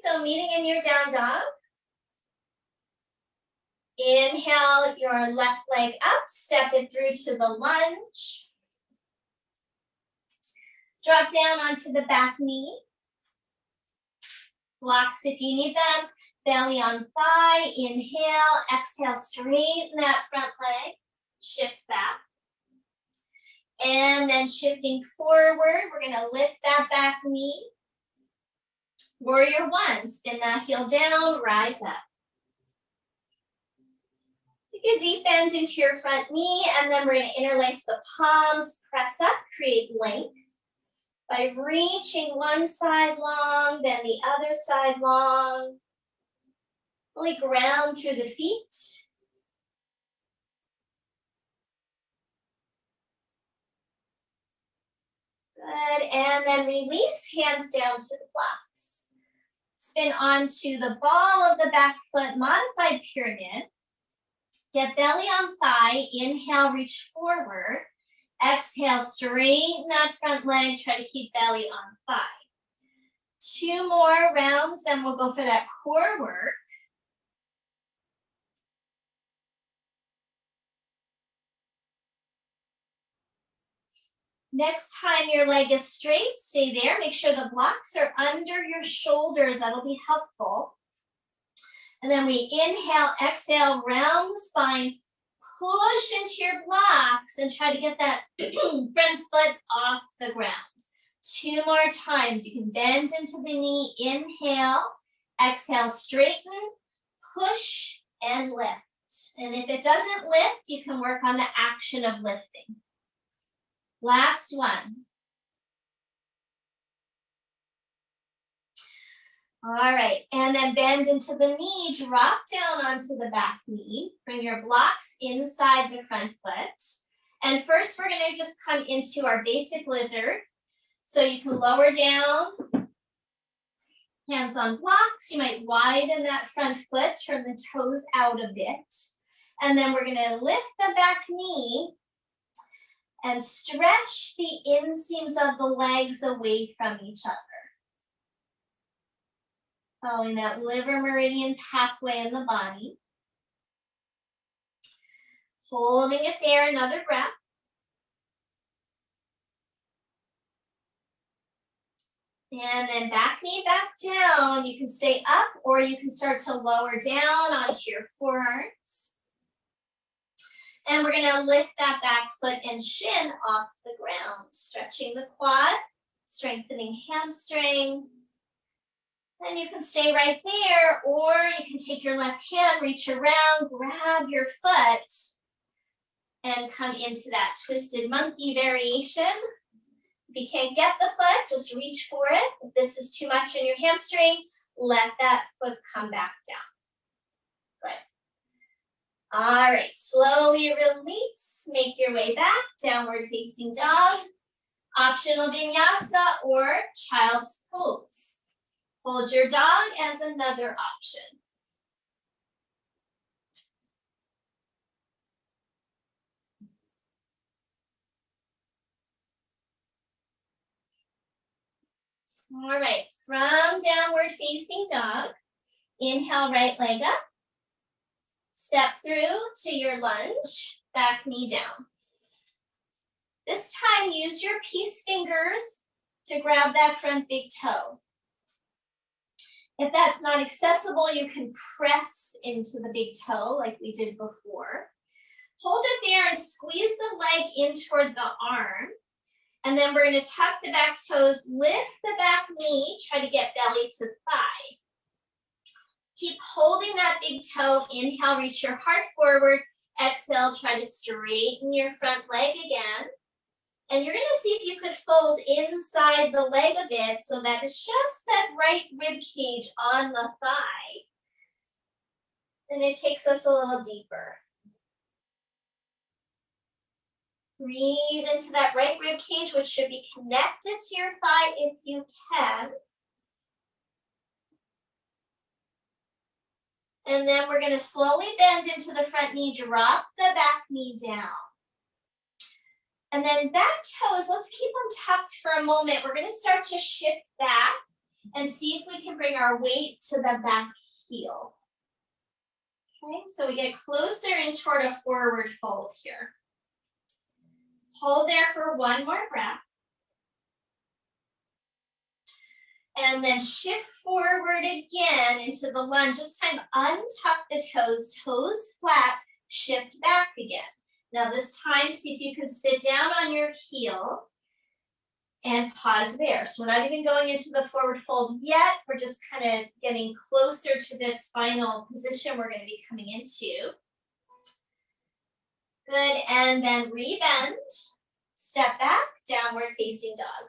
So meeting in your down dog. Inhale your left leg up, step it through to the lunge. Drop down onto the back knee. Blocks if you need them. Belly on thigh. Inhale, exhale, straighten that front leg. Shift back. And then shifting forward, we're going to lift that back knee. Warrior one, spin that heel down, rise up. Take a deep bend into your front knee, and then we're going to interlace the palms, press up, create length. By reaching one side long, then the other side long. Really ground through the feet. Good, and then release, hands down to the blocks. Spin onto the ball of the back foot, modified pyramid. Get belly on thigh, inhale, reach forward. Exhale, straighten that front leg, try to keep belly on thigh. 2 more rounds, then we'll go for that core work. Next time your leg is straight, stay there. Make sure the blocks are under your shoulders. That'll be helpful. And then we inhale, exhale, round the spine, push into your blocks and try to get that front foot off the ground. 2 more times. You can bend into the knee, inhale, exhale, straighten, push, and lift. And if it doesn't lift, you can work on the action of lifting. Last one. All right, and then bend into the knee, drop down onto the back knee, bring your blocks inside the front foot. And first we're gonna just come into our basic lizard. So you can lower down, hands on blocks. You might widen that front foot, turn the toes out a bit. And then we're gonna lift the back knee and stretch the inseams of the legs away from each other. Following that liver meridian pathway in the body. Holding it there, another breath. And then back knee back down. You can stay up or you can start to lower down onto your forearms. And we're gonna lift that back foot and shin off the ground, stretching the quad, strengthening hamstring. And you can stay right there, or you can take your left hand, reach around, grab your foot, and come into that twisted monkey variation. If you can't get the foot, just reach for it. If this is too much in your hamstring, let that foot come back down. Good. All right, slowly release, make your way back, downward facing dog, optional vinyasa or child's pose. Hold your dog as another option. All right, from downward facing dog, inhale, right leg up. Step through to your lunge, back knee down. This time, use your peace fingers to grab that front big toe. If that's not accessible, you can press into the big toe like we did before. Hold it there and squeeze the leg in toward the arm. And then we're going to tuck the back toes, lift the back knee, try to get belly to thigh. Keep holding that big toe. Inhale, reach your heart forward. Exhale, try to straighten your front leg again. And you're going to see if you could fold inside the leg a bit so that it's just that right rib cage on the thigh. And it takes us a little deeper. Breathe into that right rib cage, which should be connected to your thigh if you can. And then we're going to slowly bend into the front knee, drop the back knee down. And then back toes, let's keep them tucked for a moment. We're going to start to shift back and see if we can bring our weight to the back heel. Okay, so we get closer in toward a forward fold here. Hold there for one more breath. And then shift forward again into the lunge. This time, untuck the toes, toes flat, shift back again. Now this time, see if you can sit down on your heel and pause there. So we're not even going into the forward fold yet. We're just kind of getting closer to this final position we're going to be coming into. Good, and then rebend, step back, downward facing dog.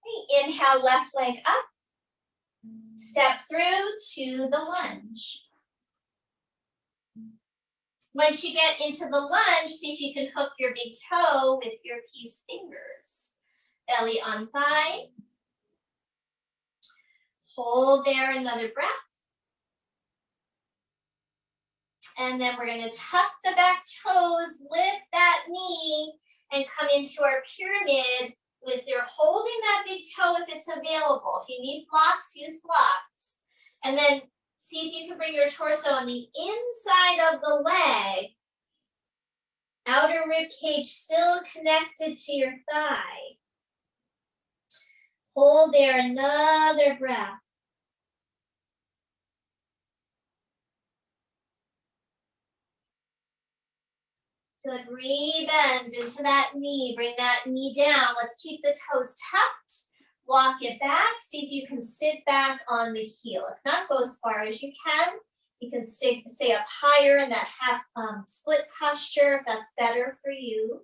Okay, inhale, left leg up. Step through to the lunge. Once you get into the lunge, see if you can hook your big toe with your peace fingers. Belly on thigh. Hold there, another breath. And then we're going to tuck the back toes, lift that knee, and come into our pyramid with your holding that big toe if it's available. If you need blocks, use blocks. And then See if you can bring your torso on the inside of the leg. Outer rib cage still connected to your thigh. Hold there, another breath. Good, rebend into that knee, bring that knee down. Let's keep the toes tucked. Walk it back, see if you can sit back on the heel. If not, go as far as you can. You can stay up higher in that half split posture if that's better for you.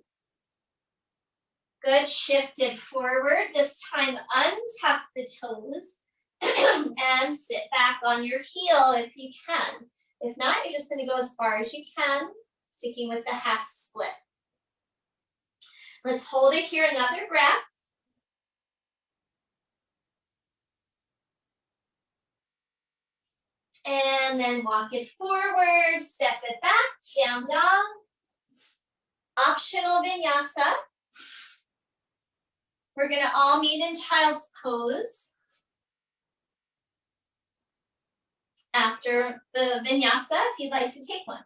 Good, shift it forward. This time, untuck the toes and sit back on your heel if you can. If not, you're just gonna go as far as you can, sticking with the half split. Let's hold it here, another breath. And then walk it forward, step it back, down dog. Optional vinyasa. We're gonna all meet in child's pose. After the vinyasa, if you'd like to take one.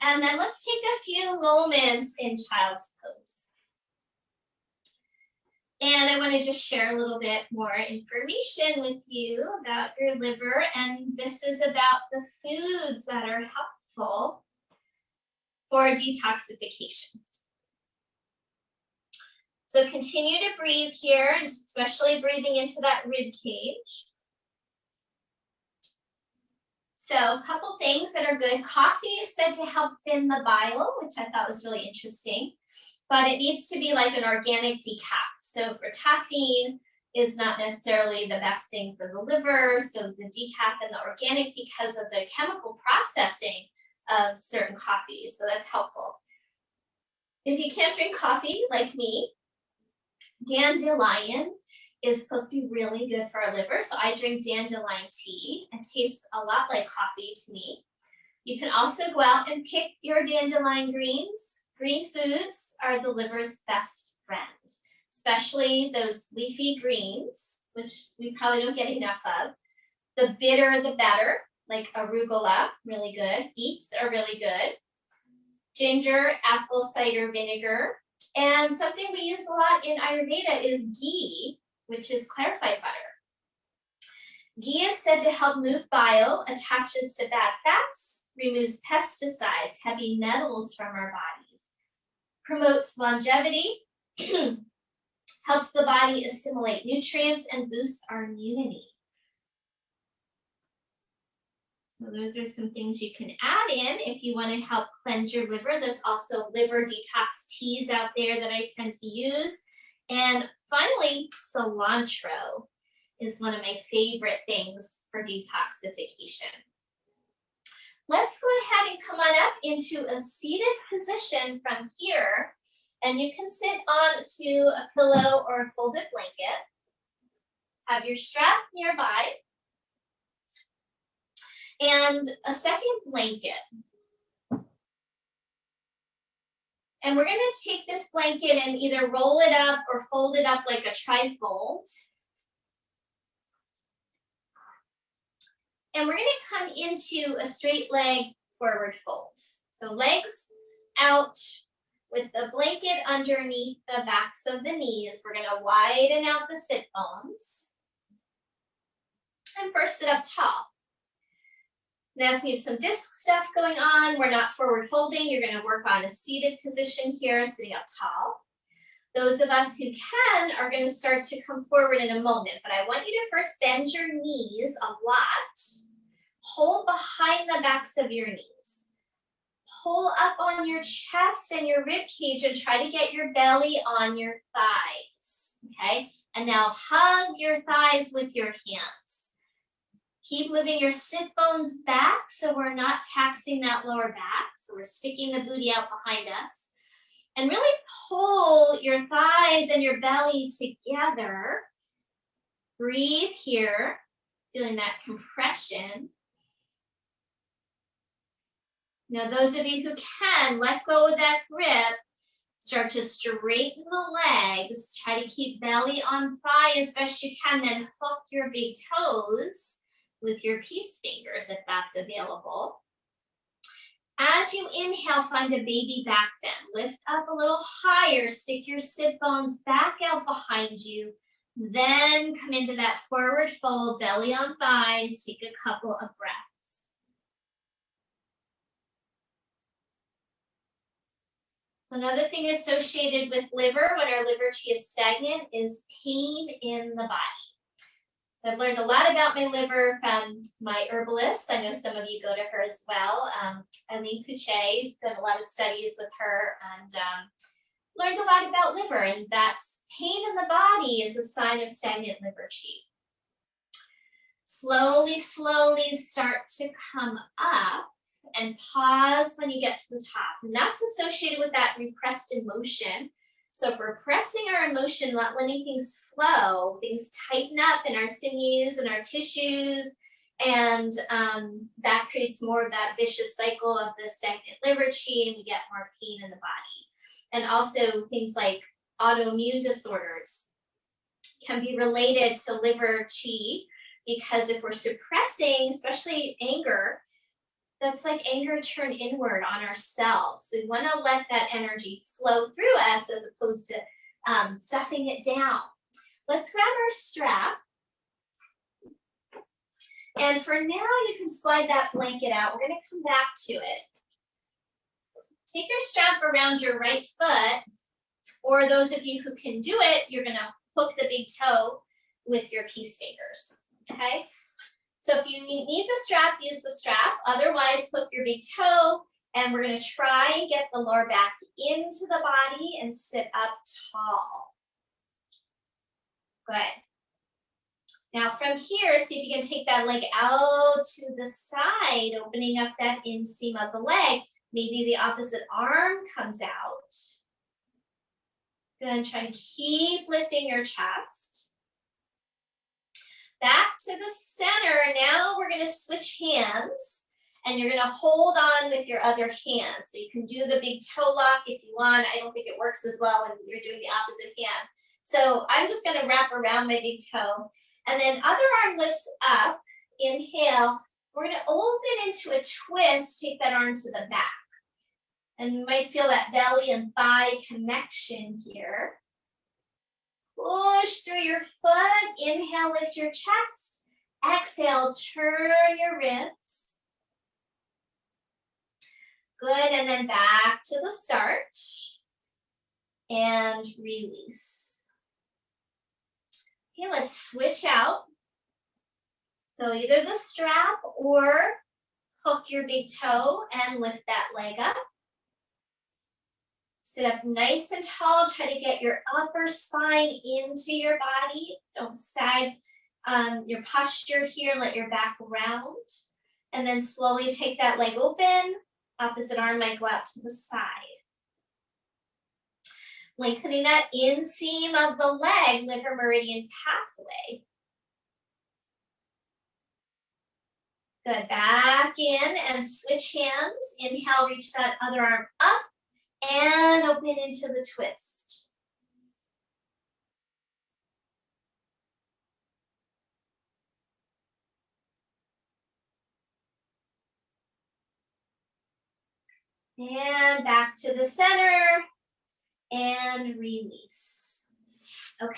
And then let's take a few moments in child's pose. And I want to just share a little bit more information with you about your liver. And this is about the foods that are helpful for detoxification. So continue to breathe here, and especially breathing into that rib cage. So a couple things that are good. Coffee is said to help thin the bile, which I thought was really interesting. But it needs to be like an organic decaf. So for caffeine is not necessarily the best thing for the liver. So the decaf and the organic because of the chemical processing of certain coffees. So that's helpful. If you can't drink coffee like me, dandelion is supposed to be really good for our liver. So I drink dandelion tea. It tastes a lot like coffee to me. You can also go out and pick your dandelion greens. Green foods are the liver's best friend, especially those leafy greens, which we probably don't get enough of. The bitter, the better, like arugula, really good. Beets are really good. Ginger, apple cider vinegar. And something we use a lot in Ayurveda is ghee, which is clarified butter. Ghee is said to help move bile, attaches to bad fats, removes pesticides, heavy metals from our bodies, promotes longevity, helps the body assimilate nutrients, and boosts our immunity. So those are some things you can add in if you want to help cleanse your liver. There's also liver detox teas out there that I tend to use. And finally, cilantro is one of my favorite things for detoxification. Let's go ahead and come on up into a seated position from here. And you can sit onto a pillow or a folded blanket. Have your strap nearby. And a second blanket. And we're going to take this blanket and either roll it up or fold it up like a trifold. And we're going to come into a straight leg forward fold. So legs out with the blanket underneath the backs of the knees. We're going to widen out the sit bones. And first sit up tall. Now, if you have some disc stuff going on, we're not forward folding. You're going to work on a seated position here, sitting up tall. Those of us who can are going to start to come forward in a moment, but I want you to first bend your knees a lot. Hold behind the backs of your knees. Pull up on your chest and your rib cage and try to get your belly on your thighs, okay? And now hug your thighs with your hands. Keep moving your sit bones back so we're not taxing that lower back. So we're sticking the booty out behind us. And really pull your thighs and your belly together. Breathe here, feeling that compression. Now, those of you who can, let go of that grip Start to straighten the legs. Try to keep belly on thigh as best you can. Then hook your big toes with your peace fingers if that's available. As you inhale, find a baby back bend. Lift up a little higher. Stick your sit bones back out behind you. Then come into that forward fold, belly on thighs. Take a couple of breaths. So another thing associated with liver, when our liver chi is stagnant, is pain in the body. So I've learned a lot about my liver from my herbalist. I know some of you go to her as well. Eileen Couchet's done a lot of studies with her and learned a lot about liver, and that's pain in the body is a sign of stagnant liver chi. Slowly, slowly start to come up and pause when you get to the top. And that's associated with that repressed emotion. So if we're pressing our emotion, not letting things flow, things tighten up in our sinews and our tissues, and that creates more of that vicious cycle of the stagnant liver chi, and we get more pain in the body. And also things like autoimmune disorders can be related to liver chi, because if we're suppressing, especially anger, that's like anger turned inward on ourselves. So we want to let that energy flow through us as opposed to stuffing it down. Let's grab our strap. And for now, you can slide that blanket out. We're going to come back to it. Take your strap around your right foot, or those of you who can do it, you're going to hook the big toe with your peace fingers, okay? So if you need the strap, use the strap. Otherwise, hook your big toe, and we're going to try and get the lower back into the body and sit up tall. Good. Now from here, see if you can take that leg out to the side, opening up that inseam of the leg. Maybe the opposite arm comes out. Good, try to keep lifting your chest. Back to the center. Now we're going to switch hands, and you're going to hold on with your other hand. So you can do the big toe lock if you want. I don't think it works as well when you're doing the opposite hand. So I'm just going to wrap around my big toe. And then other arm lifts up. Inhale. We're going to open into a twist. Take that arm to the back. And you might feel that belly and thigh connection here. Push through your foot. Inhale, lift your chest. Exhale, turn your ribs. Good, and then back to the start. And release. Okay, let's switch out. So either the strap or hook your big toe and lift that leg up. Sit up nice and tall. Try to get your upper spine into your body. Don't sag your posture here. Let your back round. And then slowly take that leg open. Opposite arm might go out to the side. Lengthening that inseam of the leg, liver meridian pathway. Good. Back in and switch hands. Inhale, reach that other arm up. And open into the twist. And back to the center and release. Okay.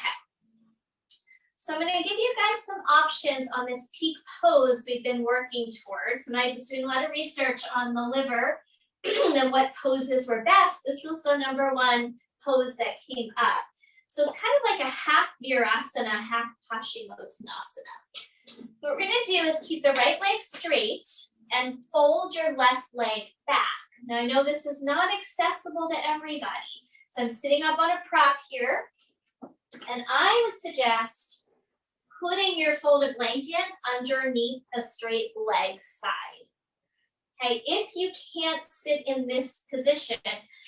So I'm going to give you guys some options on this peak pose we've been working towards. When I was doing a lot of research on the liver and what poses were best, this was the #1 pose that came up. So it's kind of like a half Virasana, half Paschimottanasana. So what we're going to do is keep the right leg straight and fold your left leg back. Now I know this is not accessible to everybody. So I'm sitting up on a prop here, and I would suggest putting your folded blanket underneath the straight leg side. Okay, if you can't sit in this position,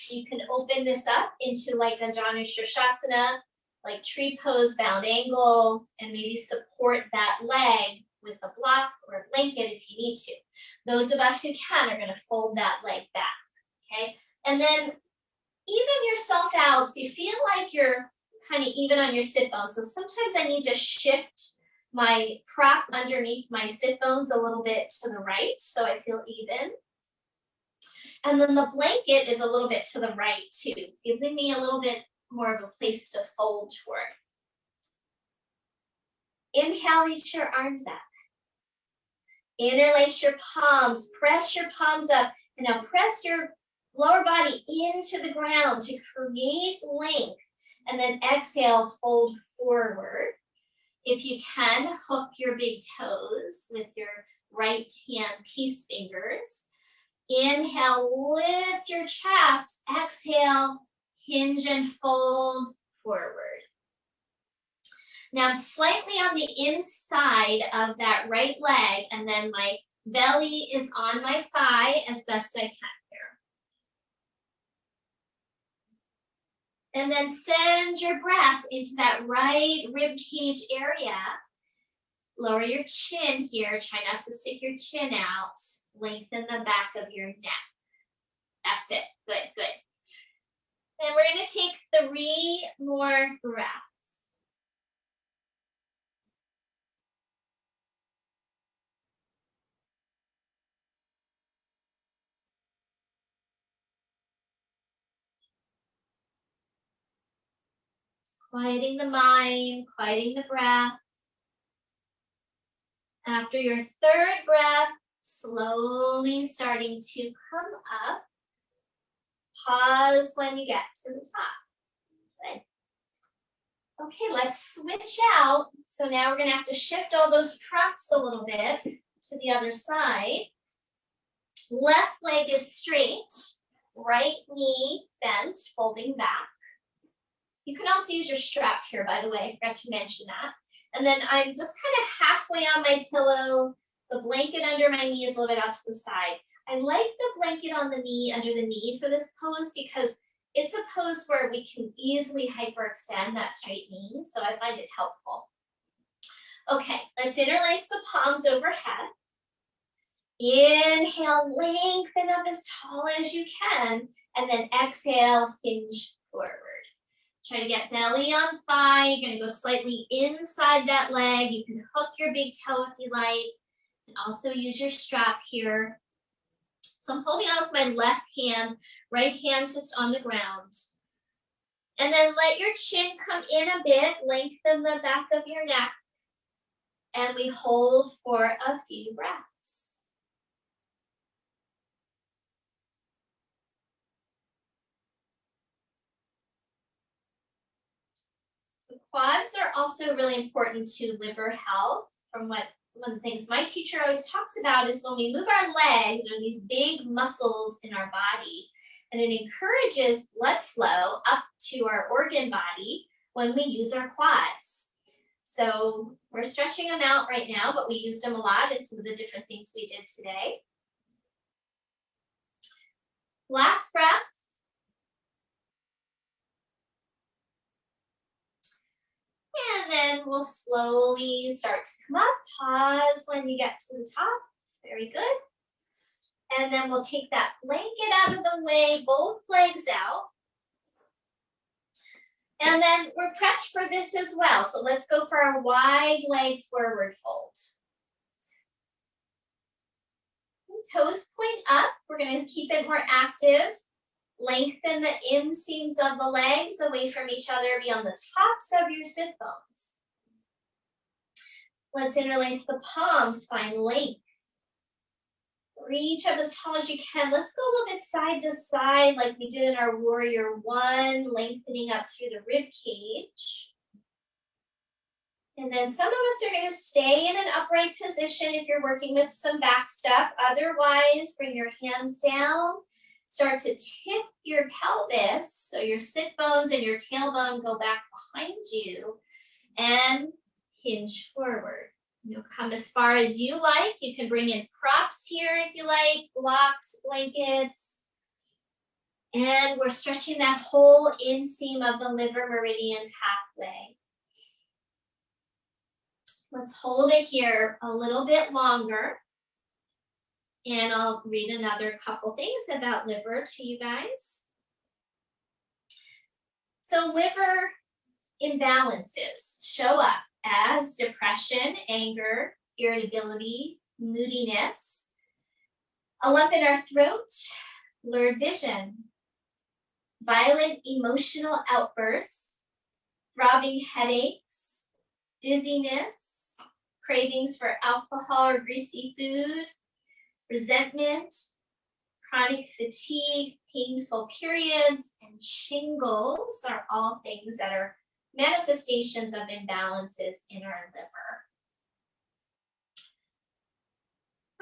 you can open this up into like a Janu Shirshasana, like tree pose, bound angle, and maybe support that leg with a block or a blanket if you need to. Those of us who can are going to fold that leg back, okay? And then even yourself out so you feel like you're kind of even on your sit bones. So sometimes I need to shift my prop underneath my sit bones a little bit to the right so I feel even. And then the blanket is a little bit to the right too, giving me a little bit more of a place to fold toward. Inhale, reach your arms up. Interlace your palms, press your palms up, and now press your lower body into the ground to create length. And then exhale, fold forward. If you can, hook your big toes with your right hand peace fingers. Inhale, lift your chest. Exhale, hinge and fold forward. Now I'm slightly on the inside of that right leg, and then my belly is on my thigh as best I can here. And then send your breath into that right rib cage area. Lower your chin here. Try not to stick your chin out. Lengthen the back of your neck. That's it. Good, good. Then we're going to take 3 more breaths. Quieting the mind, quieting the breath. After your 3rd breath, slowly starting to come up. Pause when you get to the top. Good. Okay, let's switch out. So now we're going to have to shift all those props a little bit to the other side. Left leg is straight, right knee bent, folding back. You can also use your strap here, by the way, I forgot to mention that. And then I'm just kind of halfway on my pillow. The blanket under my knee is a little bit out to the side. I like the blanket on the knee, under the knee for this pose because it's a pose where we can easily hyperextend that straight knee, so I find it helpful. Okay, let's interlace the palms overhead. Inhale, lengthen up as tall as you can, and then exhale, hinge forward. Try to get belly on thigh. You're going to go slightly inside that leg. You can hook your big toe if you like, and also use your strap here. So I'm holding on with my left hand, right hand's just on the ground. And then let your chin come in a bit, lengthen the back of your neck, and we hold for a few breaths. So quads are also really important to liver health. From one of the things my teacher always talks about is when we move our legs, there are these big muscles in our body, and it encourages blood flow up to our organ body when we use our quads. So we're stretching them out right now, but we used them a lot in some of the different things we did today. Last breath. And then we'll slowly start to come up. Pause when you get to the top. Very good. And then we'll take that blanket out of the way, both legs out. And then we're prepped for this as well. So let's go for our wide leg forward fold. Toes point up. We're going to keep it more active. Lengthen the inseams of the legs away from each other, be on the tops of your sit bones. Let's interlace the palms, find length. Reach up as tall as you can. Let's go a little bit side to side like we did in our warrior one, lengthening up through the rib cage. And then some of us are going to stay in an upright position if you're working with some back stuff. Otherwise, bring your hands down. Start to tip your pelvis, so your sit bones and your tailbone go back behind you, and hinge forward. You'll come as far as you like. You can bring in props here if you like, blocks, blankets. And we're stretching that whole inseam of the liver meridian pathway. Let's hold it here a little bit longer. And I'll read another couple things about liver to you guys. So liver imbalances show up as depression, anger, irritability, moodiness, a lump in our throat, blurred vision, violent emotional outbursts, throbbing headaches, dizziness, cravings for alcohol or greasy food, resentment, chronic fatigue, painful periods, and shingles are all things that are manifestations of imbalances in our liver.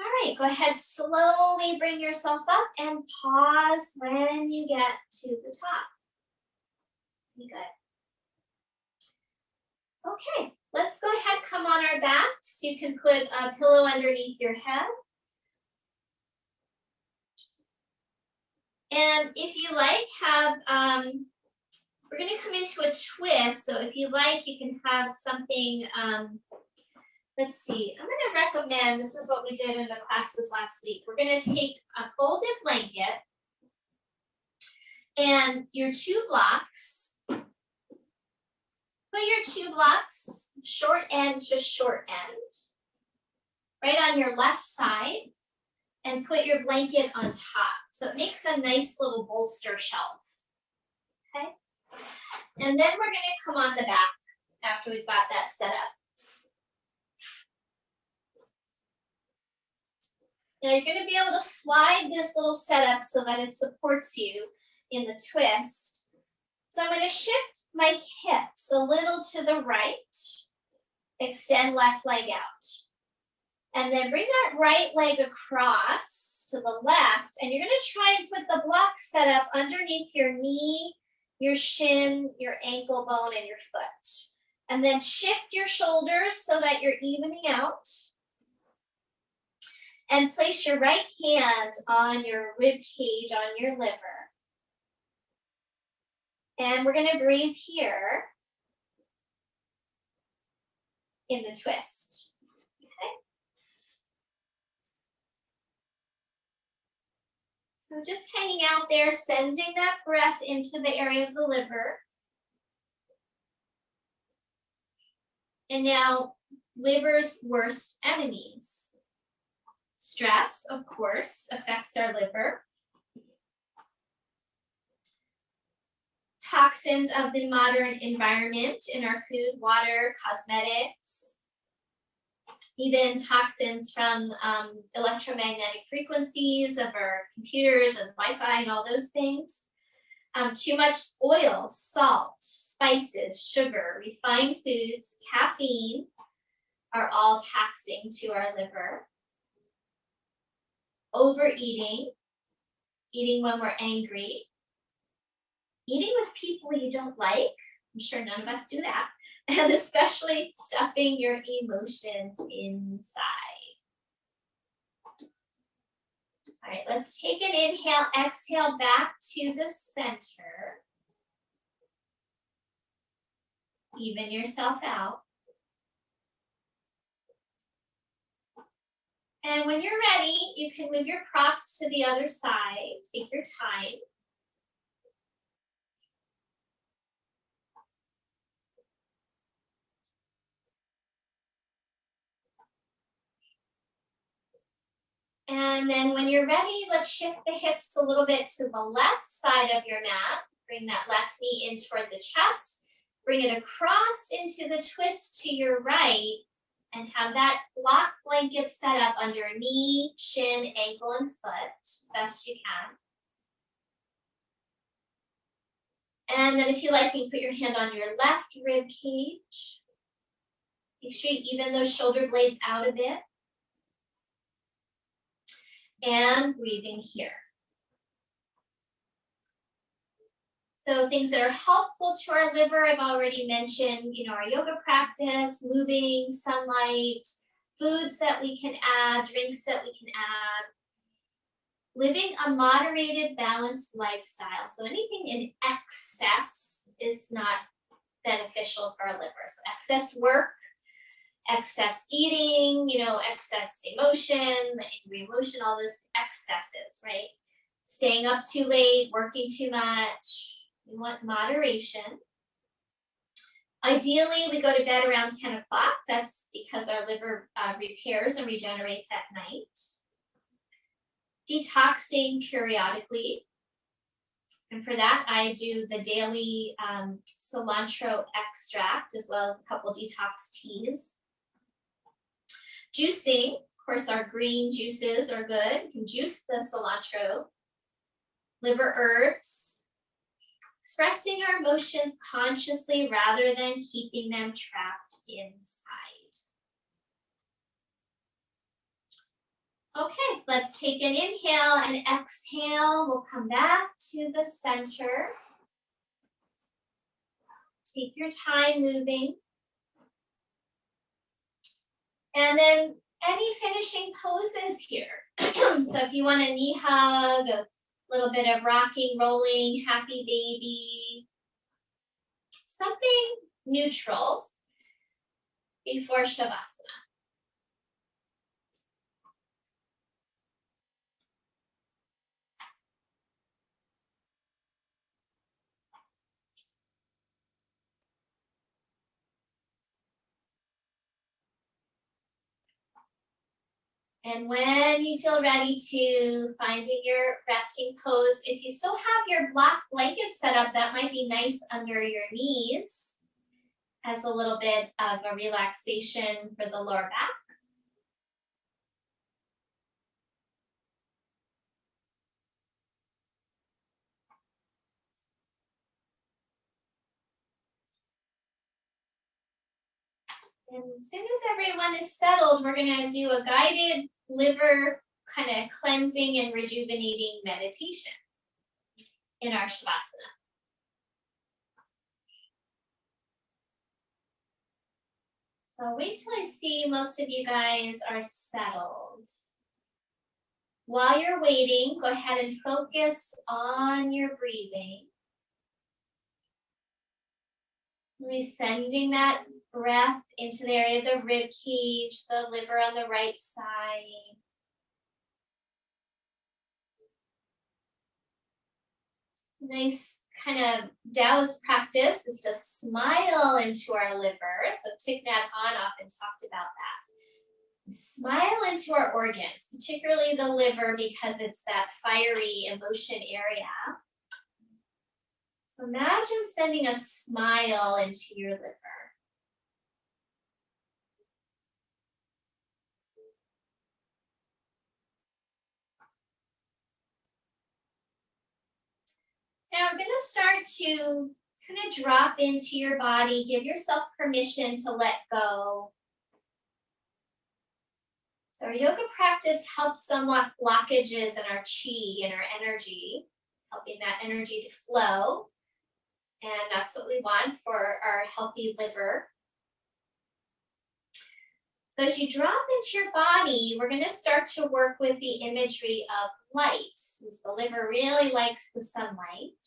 All right, go ahead, slowly bring yourself up and pause when you get to the top. Good. Okay, let's go ahead, come on our backs. You can put a pillow underneath your head. And if you like, we're gonna come into a twist. So if you like, you can have something, let's see, I'm gonna recommend, this is what we did in the classes last week. We're gonna take a folded blanket and your 2 blocks, put your 2 blocks, short end to short end, right on your left side, and put your blanket on top. So it makes a nice little bolster shelf, okay? And then we're gonna come on the back after we've got that set up. Now you're gonna be able to slide this little setup so that it supports you in the twist. So I'm gonna shift my hips a little to the right, extend left leg out. And then bring that right leg across to the left, and you're gonna try and put the block set up underneath your knee, your shin, your ankle bone, and your foot. And then shift your shoulders so that you're evening out. And place your right hand on your rib cage, on your liver. And we're gonna breathe here in the twist. So just hanging out there, sending that breath into the area of the liver. And now, liver's worst enemies. Stress, of course, affects our liver. Toxins of the modern environment in our food, water, cosmetics. Even toxins from electromagnetic frequencies of our computers and Wi-Fi and all those things. Too much oil, salt, spices, sugar, refined foods, caffeine are all taxing to our liver. Overeating, eating when we're angry, eating with people you don't like. I'm sure none of us do that. And especially stuffing your emotions inside. All right, let's take an inhale, exhale back to the center. Even yourself out. And when you're ready, you can move your props to the other side. Take your time. And then when you're ready, let's shift the hips a little bit to the left side of your mat. Bring that left knee in toward the chest. Bring it across into the twist to your right and have that block blanket set up under knee, shin, ankle, and foot, best you can. And then if you like, you can put your hand on your left rib cage. Make sure you even those shoulder blades out a bit. And breathing here. So things that are helpful to our liver, I've already mentioned, our yoga practice, moving, sunlight, foods that we can add, drinks that we can add. Living a moderated, balanced lifestyle. So anything in excess is not beneficial for our liver. So excess work, excess eating, excess emotion, angry emotion, all those excesses, right? Staying up too late, working too much, We want moderation. Ideally, we go to bed around 10 o'clock. That's because our liver repairs and regenerates at night. Detoxing periodically. And for that, I do the daily cilantro extract as well as a couple detox teas. Juicing, of course, our green juices are good. You can juice the cilantro. Liver herbs. Expressing our emotions consciously rather than keeping them trapped inside. Okay, let's take an inhale and exhale. We'll come back to the center. Take your time moving. And then any finishing poses here. So if you want a knee hug, a little bit of rocking, rolling, happy baby, something neutral before Shavasana. And when you feel ready to finding your resting pose, if you still have your black blanket set up, that might be nice under your knees as a little bit of a relaxation for the lower back. And as soon as everyone is settled, we're going to do a guided liver kind of cleansing and rejuvenating meditation in our Shavasana. So wait till I see most of you guys are settled. While you're waiting, go ahead and focus on your breathing. Really sending that breath into the area of the rib cage, the liver on the right side. Nice kind of Taoist practice is to smile into our liver. So Thich Nhat Hanh often talked about that. Smile into our organs, particularly the liver, because it's that fiery emotion area. So imagine sending a smile into your liver. Now we're going to start to kind of drop into your body. Give yourself permission to let go. So our yoga practice helps unlock blockages in our chi and our energy, helping that energy to flow. And that's what we want for our healthy liver. So as you drop into your body, we're going to start to work with the imagery of light, since the liver really likes the sunlight.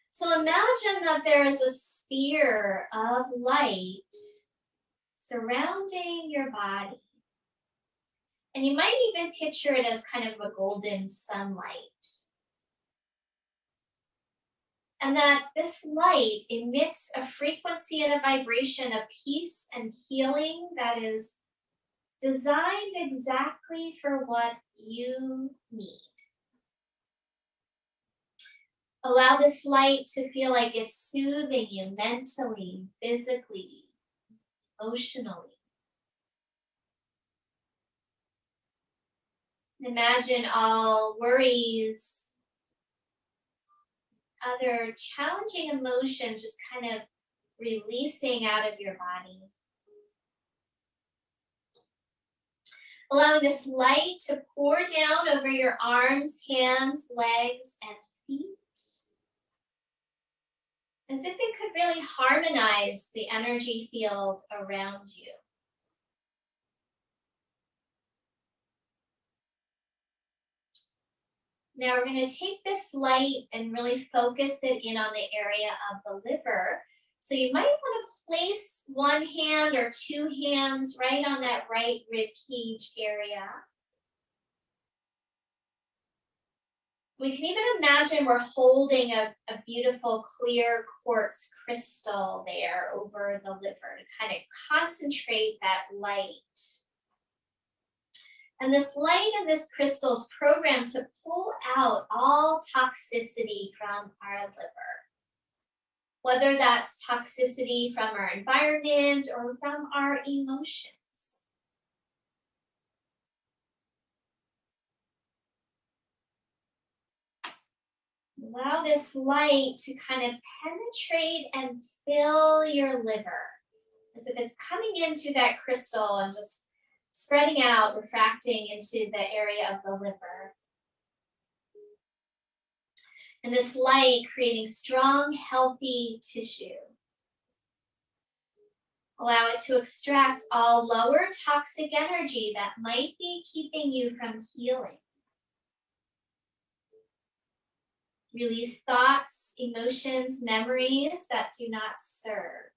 So imagine that there is a sphere of light surrounding your body. And you might even picture it as kind of a golden sunlight. And that this light emits a frequency and a vibration of peace and healing that is designed exactly for what you need. Allow this light to feel like it's soothing you mentally, physically, emotionally. Imagine all worries, other challenging emotions just kind of releasing out of your body. Allowing this light to pour down over your arms, hands, legs, and feet. As if it could really harmonize the energy field around you. Now we're going to take this light and really focus it in on the area of the liver. So you might want to place one hand or two hands right on that right rib cage area. We can even imagine we're holding a beautiful clear quartz crystal there over the liver to kind of concentrate that light. And this light in this crystal is programmed to pull out all toxicity from our liver, whether that's toxicity from our environment or from our emotions. Allow this light to kind of penetrate and fill your liver as if it's coming in through that crystal and just spreading out, refracting into the area of the liver. And this light creating strong, healthy tissue. Allow it to extract all lower toxic energy that might be keeping you from healing. Release thoughts, emotions, memories that do not serve.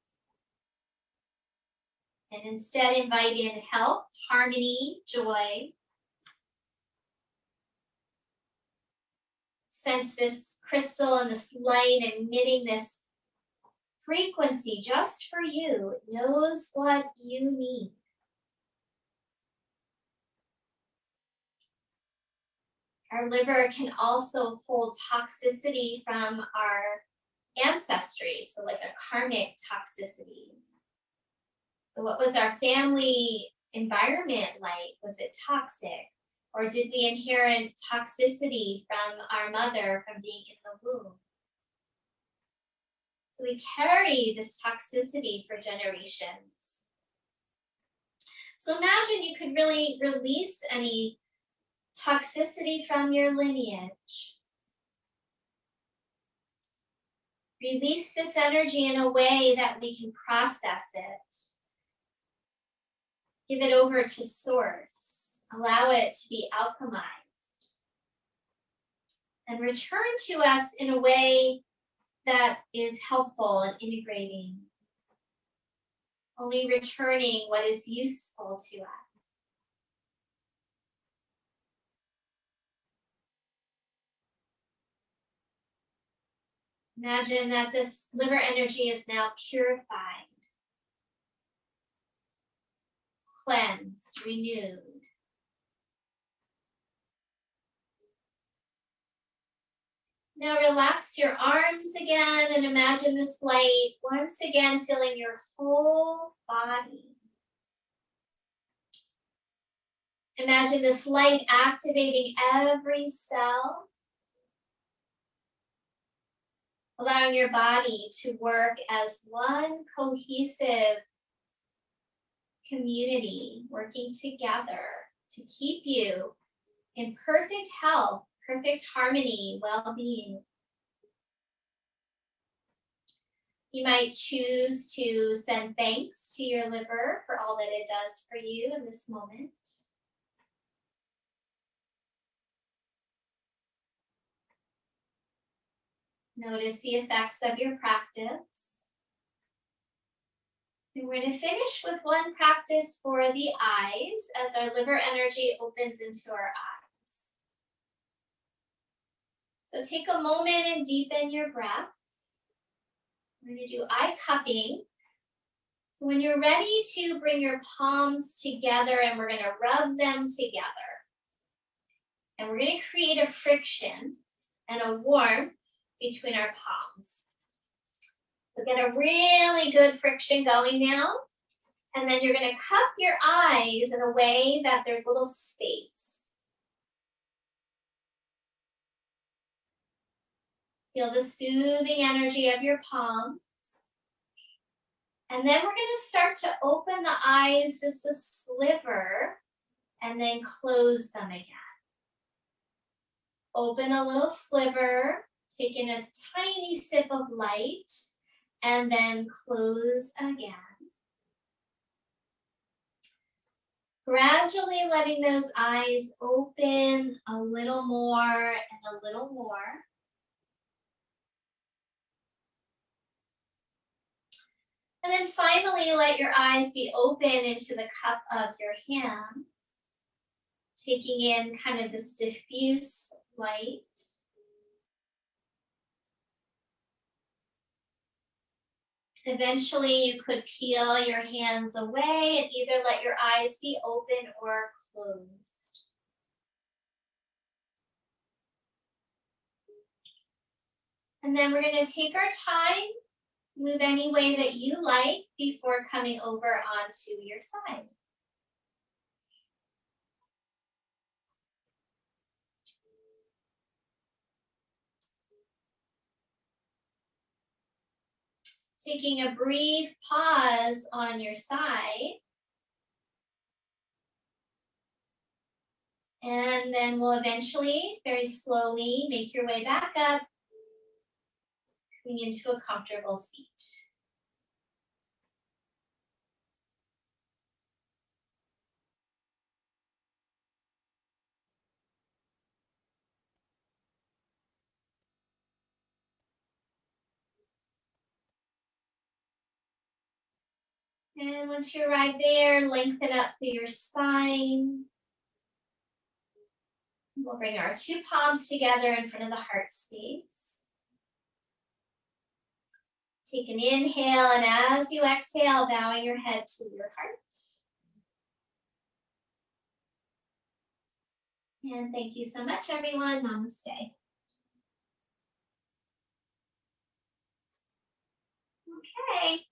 And instead invite in health, harmony, joy. Sense this crystal and this light emitting this frequency just for you. It knows what you need. Our liver can also hold toxicity from our ancestry, so like a karmic toxicity. So what was our family environment like? Was it toxic? Or did we inherit toxicity from our mother from being in the womb? So we carry this toxicity for generations. So imagine you could really release any toxicity from your lineage. Release this energy in a way that we can process it. Give it over to source. Allow it to be alchemized. And return to us in a way that is helpful and integrating. Only returning what is useful to us. Imagine that this liver energy is now purified, cleansed, renewed. Now relax your arms again and imagine this light once again filling your whole body. Imagine this light activating every cell. Allowing your body to work as one cohesive community, working together to keep you in perfect health, perfect harmony, well-being. You might choose to send thanks to your liver for all that it does for you in this moment. Notice the effects of your practice. And we're going to finish with one practice for the eyes as our liver energy opens into our eyes. So take a moment and deepen your breath. We're going to do eye cupping. So when you're ready to bring your palms together and we're going to rub them together. And we're going to create a friction and a warmth between our palms. So get a really good friction going now. And then you're going to cup your eyes in a way that there's a little space. Feel the soothing energy of your palms. And then we're going to start to open the eyes just a sliver and then close them again. Open a little sliver. Take in a tiny sip of light and then close again. Gradually letting those eyes open a little more and a little more. And then finally let your eyes be open into the cup of your hands, taking in kind of this diffuse light. Eventually, you could peel your hands away and either let your eyes be open or closed. And then we're going to take our time, move any way that you like before coming over onto your side. Taking a brief pause on your side. And then we'll eventually, very slowly, make your way back up, coming into a comfortable seat. And once you arrive there, lengthen up through your spine. We'll bring our two palms together in front of the heart space. Take an inhale, and as you exhale, bowing your head to your heart. And thank you so much, everyone. Namaste. Okay.